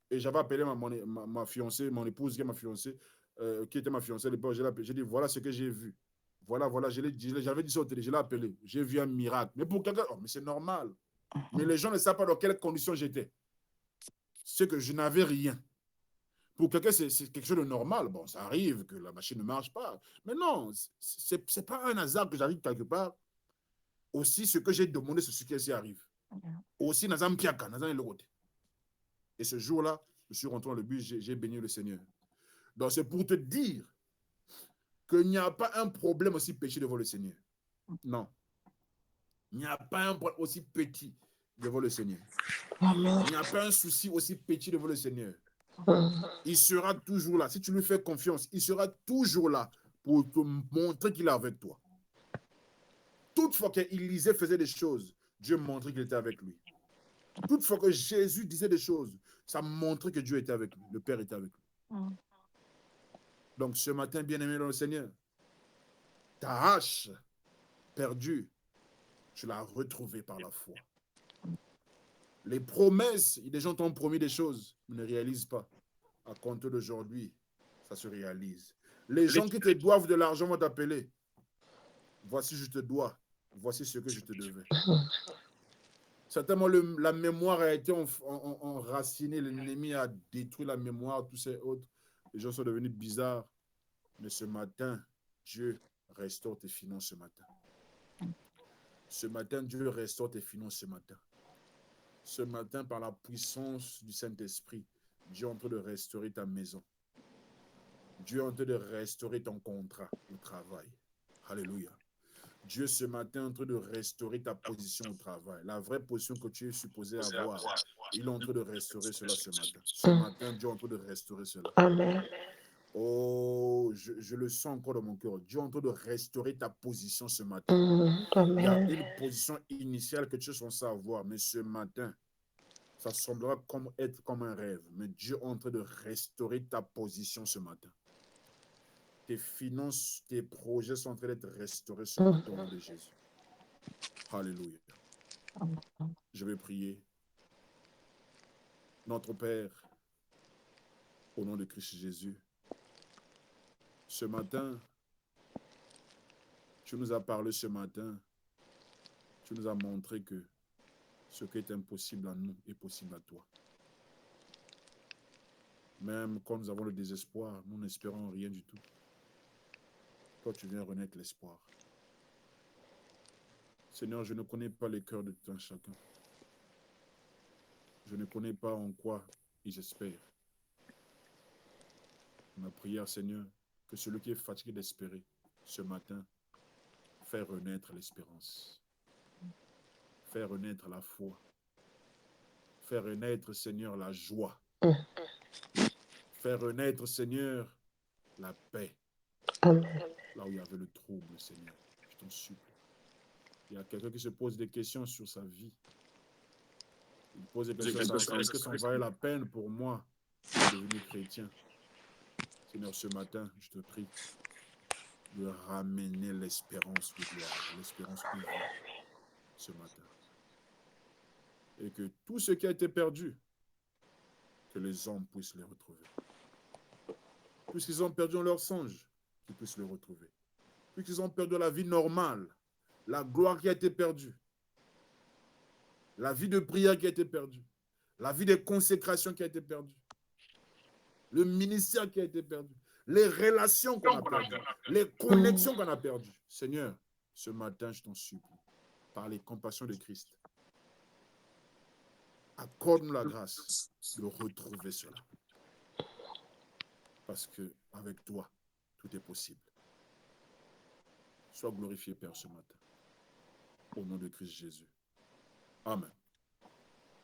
Et j'avais appelé ma fiancée, mon épouse qui est ma fiancée, qui était ma fiancée à l'époque. J'ai dit, voilà ce que j'ai vu. Voilà, j'avais dit ça au télé, je l'ai appelé. J'ai vu un miracle. Mais pour quelqu'un, oh, mais c'est normal. Mais les gens ne savent pas dans quelles conditions j'étais. C'est que je n'avais rien. Pour quelqu'un, c'est quelque chose de normal. Bon, ça arrive que la machine ne marche pas. Mais non, ce n'est pas un hasard que j'arrive quelque part. Aussi, ce que j'ai demandé, c'est ce qui arrive. Aussi, Nazam Piaka, Nazam Elogote. Et ce jour-là, je suis rentré dans le bus, j'ai béni le Seigneur. Donc, c'est pour te dire qu'il n'y a pas un problème aussi péché devant le Seigneur. Non. Il n'y a pas un problème aussi petit devant le Seigneur. Amen. Il n'y a pas un souci aussi petit devant le Seigneur. Il sera toujours là. Si tu lui fais confiance, il sera toujours là pour te montrer qu'il est avec toi. Toutefois qu'Élisée faisait des choses, Dieu montrait qu'il était avec lui. Toutefois que Jésus disait des choses, ça montrait que Dieu était avec lui. Le Père était avec lui. Donc ce matin, bien-aimé dans le Seigneur, ta hache perdue, tu l'as retrouvée par la foi. Les promesses, des gens t'ont promis des choses, mais ne réalisent pas. À compter d'aujourd'hui, ça se réalise. Les gens qui te doivent de l'argent vont t'appeler. Voici, je te dois. Voici ce que je te devais. Certainement, la mémoire a été enracinée. L'ennemi a détruit la mémoire, tous ces autres. Les gens sont devenus bizarres. Mais ce matin, Dieu restaure tes finances ce matin. Ce matin, Dieu restaure tes finances ce matin. Ce matin, par la puissance du Saint-Esprit, Dieu est en train de restaurer ta maison. Dieu est en train de restaurer ton contrat au travail. Alléluia. Dieu, ce matin, est en train de restaurer ta position au travail. La vraie position que tu es supposé avoir, il est en train de restaurer cela ce matin. Ce matin, Dieu est en train de restaurer cela. Amen. Oh, je le sens encore dans mon cœur. Dieu est en train de restaurer ta position ce matin. Il y a Amen. une position initiale que tu es censé avoir, mais ce matin, ça semblera être comme un rêve. Mais Dieu est en train de restaurer ta position ce matin. Tes finances, tes projets sont en train d'être restaurés ce matin au nom de Jésus. Alléluia. Je vais prier. Notre Père, au nom de Christ Jésus, ce matin, tu nous as parlé ce matin, tu nous as montré que ce qui est impossible à nous est possible à toi. Même quand nous avons le désespoir, nous n'espérons rien du tout. Toi, tu viens renaître l'espoir. Seigneur, je ne connais pas les cœurs de tout un chacun. Je ne connais pas en quoi ils espèrent. Ma prière, Seigneur, que celui qui est fatigué d'espérer, ce matin, fait renaître l'espérance. Fait renaître la foi. Fait renaître, Seigneur, la joie. Fait renaître, Seigneur, la paix. Amen. Là où il y avait le trouble, Seigneur, je t'en supplie. Il y a quelqu'un qui se pose des questions sur sa vie. Il pose des questions sur sa vie. Est-ce que ça en valait la peine pour moi de devenir chrétien? Seigneur, ce matin, je te prie de ramener l'espérance de gloire, l'espérance de vie ce matin. Et que tout ce qui a été perdu, que les hommes puissent les retrouver. Puisqu'ils ont perdu leur songe, qu'ils puissent le retrouver. Puisqu'ils ont perdu la vie normale, la gloire qui a été perdue, la vie de prière qui a été perdue, la vie de consécration qui a été perdue, le ministère qui a été perdu, les relations qu'on a perdues, les connexions qu'on a perdues. Seigneur, ce matin, je t'en supplie, par les compassions de Christ, accorde-nous la grâce de retrouver cela. Parce qu'avec toi, tout est possible. Sois glorifié, Père, ce matin. Au nom de Christ Jésus. Amen.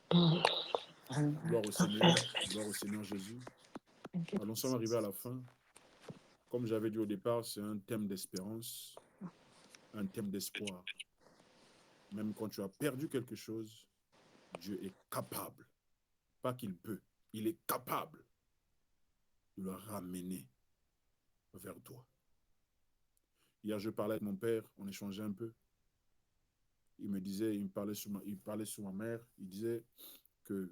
Gloire au Seigneur. Gloire au Seigneur Jésus. Alors, nous sommes arrivés à la fin. Comme j'avais dit au départ, c'est un thème d'espérance, un thème d'espoir. Même quand tu as perdu quelque chose, Dieu est capable. Pas qu'il peut, il est capable de le ramener vers toi. Hier, je parlais avec mon père, on échangeait un peu. Il me disait, il parlait sur ma mère, il disait que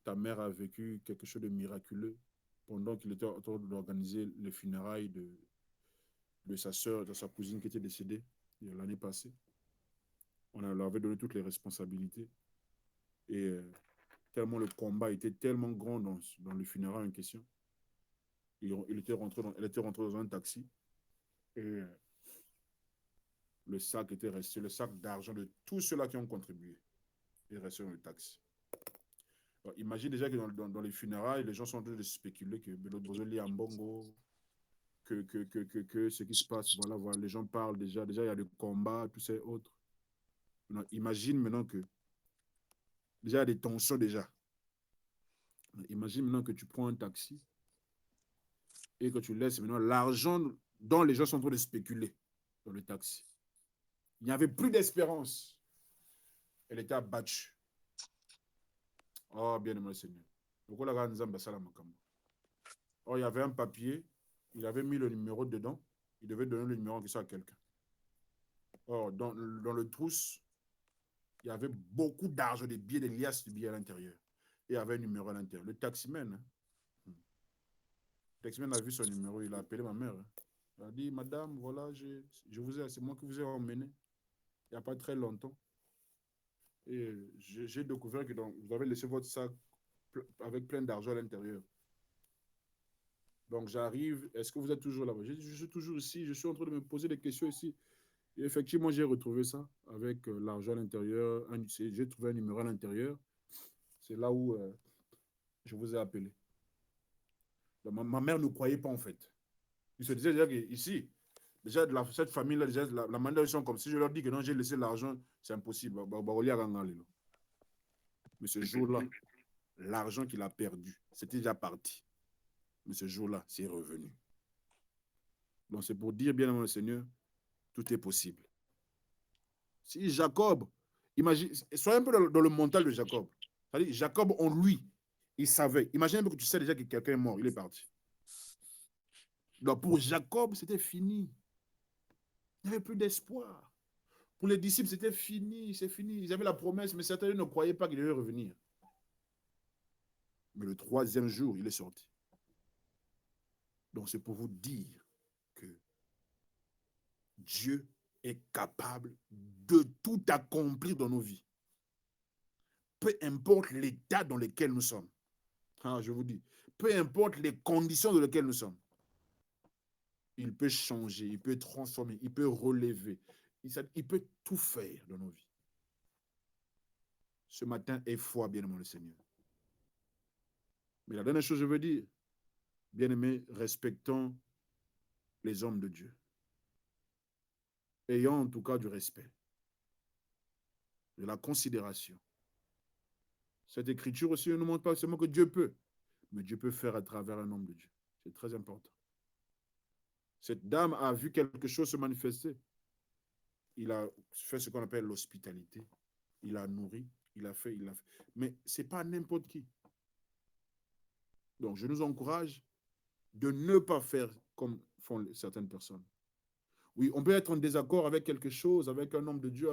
ta mère a vécu quelque chose de miraculeux pendant qu'il était en train d'organiser les funérailles de sa sœur, de sa cousine qui était décédée l'année passée. On leur avait donné toutes les responsabilités. Et tellement le combat était tellement grand dans le funérail en question. Elle était rentrée dans un taxi. Et le sac était resté, le sac d'argent de tous ceux-là qui ont contribué est resté dans le taxi. Alors, imagine déjà que dans les funérailles, les gens sont en train de spéculer que l'autre Bozoli en bongo, que ce qui se passe, voilà, les gens parlent déjà il y a le combat, tout ça autres. Maintenant, imagine maintenant que déjà il y a des tensions déjà. Imagine maintenant que tu prends un taxi et que tu laisses maintenant l'argent dont les gens sont en train de spéculer dans le taxi. Il n'y avait plus d'espérance. Elle était abattue. Oh, bien aimé Seigneur. Oh, il y avait un papier, il avait mis le numéro dedans, il devait donner le numéro en question à quelqu'un. Or, dans le trousse, il y avait beaucoup d'argent, des billets, des liasses de billets à l'intérieur. Et il y avait un numéro à l'intérieur. Le taximan, le taximan a vu son numéro, il a appelé ma mère. Il a dit, madame, voilà, c'est moi qui vous ai emmené il n'y a pas très longtemps. Et j'ai découvert que vous avez laissé votre sac avec plein d'argent à l'intérieur. Donc j'arrive, est-ce que vous êtes toujours là-bas? J'ai dit, je suis toujours ici, je suis en train de me poser des questions ici. Et effectivement, j'ai retrouvé ça avec l'argent à l'intérieur. J'ai trouvé un numéro à l'intérieur. C'est là où je vous ai appelé. Donc, ma mère ne croyait pas en fait. Il se disait déjà qu'ici, déjà cette famille-là, déjà, la manière ils sont comme si je leur dis que non, j'ai laissé l'argent, c'est impossible. Mais ce jour-là, l'argent qu'il a perdu, c'était déjà parti. Mais ce jour-là, c'est revenu. Donc c'est pour dire, bien aimé le Seigneur, tout est possible. Si Jacob, imagine, soyez un peu dans le mental de Jacob. C'est-à-dire, Jacob, en lui, il savait. Imagine un peu que tu sais déjà que quelqu'un est mort, il est parti. Donc pour Jacob, c'était fini. Il n'y avait plus d'espoir. Pour les disciples, c'était fini, c'est fini. Ils avaient la promesse, mais certains ne croyaient pas qu'il devait revenir. Mais le troisième jour, il est sorti. Donc c'est pour vous dire que Dieu est capable de tout accomplir dans nos vies. Peu importe l'état dans lequel nous sommes. Ah, je vous dis, peu importe les conditions dans lesquelles nous sommes. Il peut changer, il peut transformer, il peut relever. Il peut tout faire dans nos vies. Ce matin, aie foi, bien-aimé le Seigneur. Mais la dernière chose que je veux dire, bien-aimés, respectons les hommes de Dieu. Ayons en tout cas du respect, de la considération. Cette écriture aussi ne nous montre pas seulement que Dieu peut, mais Dieu peut faire à travers un homme de Dieu. C'est très important. Cette dame a vu quelque chose se manifester. Il a fait ce qu'on appelle l'hospitalité. Il a nourri, il a fait. Mais ce n'est pas n'importe qui. Donc, je nous encourage de ne pas faire comme font certaines personnes. Oui, on peut être en désaccord avec quelque chose, avec un homme de Dieu,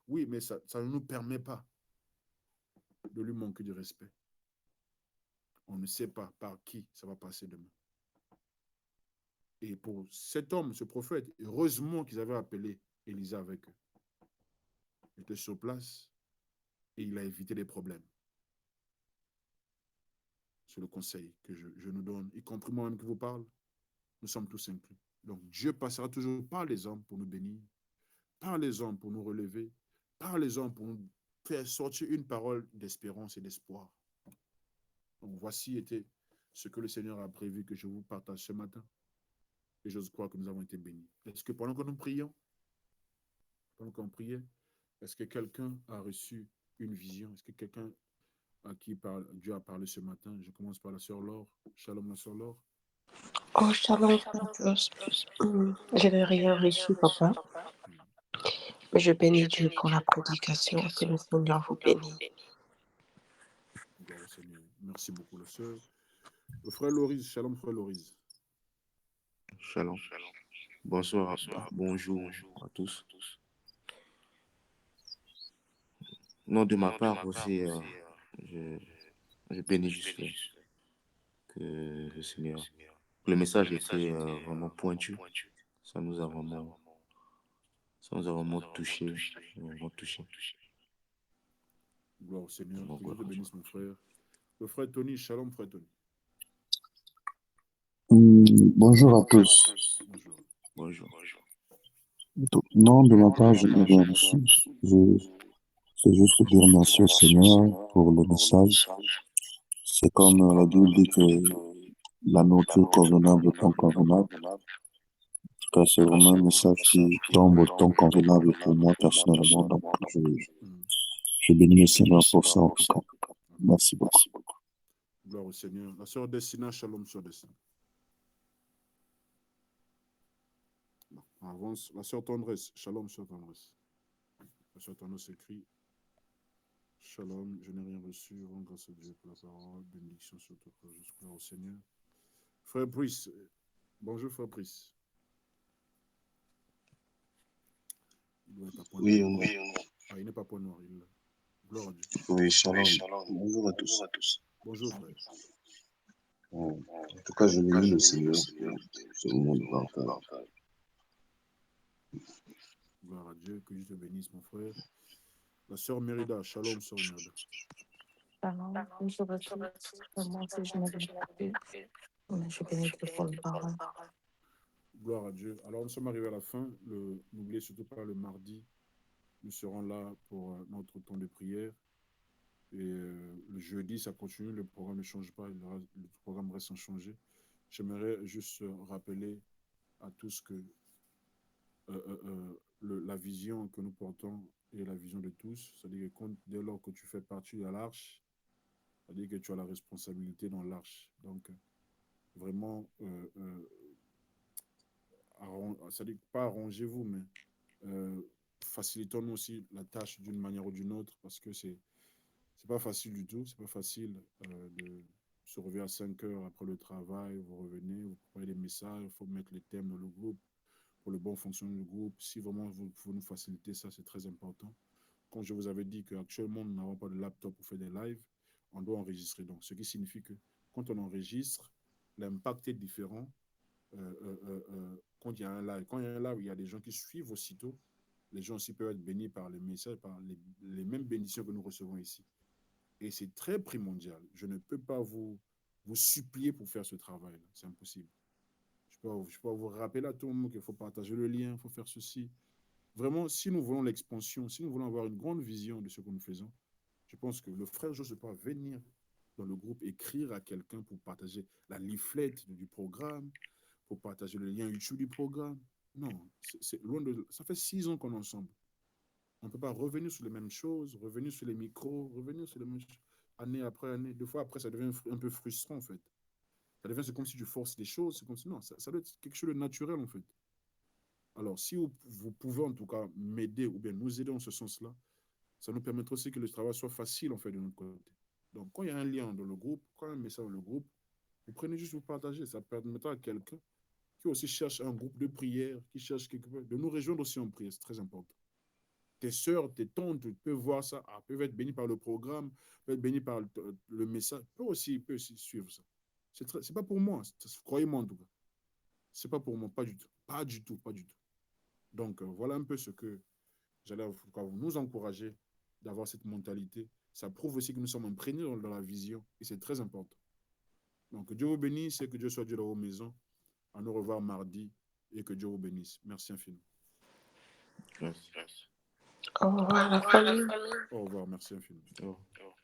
oui, mais ça ne nous permet pas de lui manquer de respect. On ne sait pas par qui ça va passer demain. Et pour cet homme, ce prophète, heureusement qu'ils avaient appelé Élisa avec eux. Il était sur place et il a évité les problèmes. C'est le conseil que je nous donne, y compris moi-même qui vous parle. Nous sommes tous inclus. Donc Dieu passera toujours par les hommes pour nous bénir, par les hommes pour nous relever, par les hommes pour nous faire sortir une parole d'espérance et d'espoir. Donc voici était ce que le Seigneur a prévu que je vous partage ce matin. Et j'ose croire que nous avons été bénis. Est-ce que pendant que nous prions, pendant qu'on priait, est-ce que quelqu'un a reçu une vision? Est-ce que quelqu'un à qui Dieu a parlé ce matin? Je commence par la sœur Laure. Shalom, la sœur Laure. Oh, shalom, frère Joss. Je n'ai rien reçu, papa. Mais je bénis Dieu pour la prédication. Que le Seigneur vous bénisse. Gloire au Seigneur. Merci beaucoup, la sœur. Le frère Loris, shalom, frère Loris. Shalom. Bonsoir, bonjour à tous. Non, de ma part aussi, je bénis juste que le Seigneur. Le message était vraiment pointu. Ça nous a vraiment touché. Vraiment touché. Gloire au Seigneur. Donc, Que Dieu te voilà. bénisse, mon frère. Le frère Tony, shalom, frère Tony. Bonjour à tous. Bonjour. Bonjour. Non, de ma part, je n'ai rien reçu. C'est juste dire merci au Seigneur pour le message. C'est comme la Bible dit que la nourriture convenable est temps convenable. En tout cas, c'est vraiment un message qui tombe au temps convenable pour moi personnellement. Donc, je bénis le Seigneur pour ça en tout cas. Merci beaucoup. Gloire au Seigneur. La sœur Dessina, shalom, sœur Dessina. On avance. La sœur Tendresse, shalom, sœur Tendresse. La sœur Tendresse écrit shalom, je n'ai rien reçu. Rends grâce à Dieu pour la parole. Bénédiction sur toi, frère. Gloire au Seigneur. Frère Brice, bonjour, frère Brice. Il doit être à point Oui, noir. Ah, il n'est pas point noir. Gloire à Dieu. oui, shalom. Bonjour à tous. Bonjour, frère. En tout cas, je bénis le Seigneur pour ce moment de partage. Gloire à Dieu, que Dieu te bénisse, mon frère. La sœur Mérida, shalom, sœur Mérida. Shalom, bonjour à tous. Moi aussi, je n'ai rien fait. Mais je bénis Dieu pour la parole. Gloire à Dieu. Alors, nous sommes arrivés à la fin. N'oubliez surtout pas le mardi. Nous serons là pour notre temps de prière. Et le jeudi, ça continue. Le programme ne change pas. Le programme reste inchangé. J'aimerais juste rappeler à tous que la vision que nous portons est la vision de tous. C'est-à-dire que dès lors que tu fais partie de l'arche, c'est-à-dire que tu as la responsabilité dans l'arche. Donc, vraiment, c'est-à-dire pas arrangez-vous, mais facilitons-nous aussi la tâche d'une manière ou d'une autre, parce que c'est pas facile du tout. C'est pas facile de se réveiller à 5 heures après le travail, vous revenez, vous préparez des messages, il faut mettre les thèmes dans le groupe pour le bon fonctionnement du groupe. Si vraiment vous pouvez nous faciliter ça, c'est très important. Comme je vous avais dit qu'actuellement, nous n'avons pas de laptop pour faire des lives, on doit enregistrer. Donc, ce qui signifie que quand on enregistre, l'impact est différent quand il y a un live. Quand il y a un live, il y a des gens qui suivent aussitôt. Les gens aussi peuvent être bénis par les messages, par les mêmes bénédictions que nous recevons ici. Et c'est très primordial. Je ne peux pas vous supplier pour faire ce travail-là. C'est impossible. Je peux vous rappeler à tout moment qu'il faut partager le lien, il faut faire ceci. Vraiment, si nous voulons l'expansion, si nous voulons avoir une grande vision de ce que nous faisons, je pense que le frère Joe ne peut pas venir dans le groupe écrire à quelqu'un pour partager la leaflet du programme, pour partager le lien YouTube du programme. Non, c'est loin de... Ça fait 6 ans qu'on est ensemble. On ne peut pas revenir sur les mêmes choses, revenir sur les micros, revenir sur les mêmes choses, année après année. Deux fois après, ça devient un peu frustrant, en fait. Ça devient, c'est comme si tu forces des choses, c'est comme si... Non, ça doit être quelque chose de naturel, en fait. Alors, si vous pouvez, en tout cas, m'aider ou bien nous aider dans ce sens-là, ça nous permettra aussi que le travail soit facile, en fait, de notre côté. Donc, quand il y a un lien dans le groupe, quand il y a un message dans le groupe, vous prenez juste vous partager. Ça permettra à quelqu'un qui aussi cherche un groupe de prière, qui cherche quelque chose, de nous rejoindre aussi en prière. C'est très important. Tes sœurs, tes tantes peuvent voir ça, peuvent être bénies par le programme, peuvent être bénies par le message, peuvent aussi suivre ça. C'est pas pour moi, croyez-moi en tout cas. C'est pas pour moi, pas du tout. Pas du tout, pas du tout. Donc, voilà un peu ce que j'allais nous encourager d'avoir cette mentalité. Ça prouve aussi que nous sommes imprégnés dans la vision et c'est très important. Donc, Dieu vous bénisse et que Dieu soit Dieu dans vos maisons. À nous revoir mardi et que Dieu vous bénisse. Merci infiniment. Merci. Au revoir la famille. Au revoir, merci infiniment. Au revoir.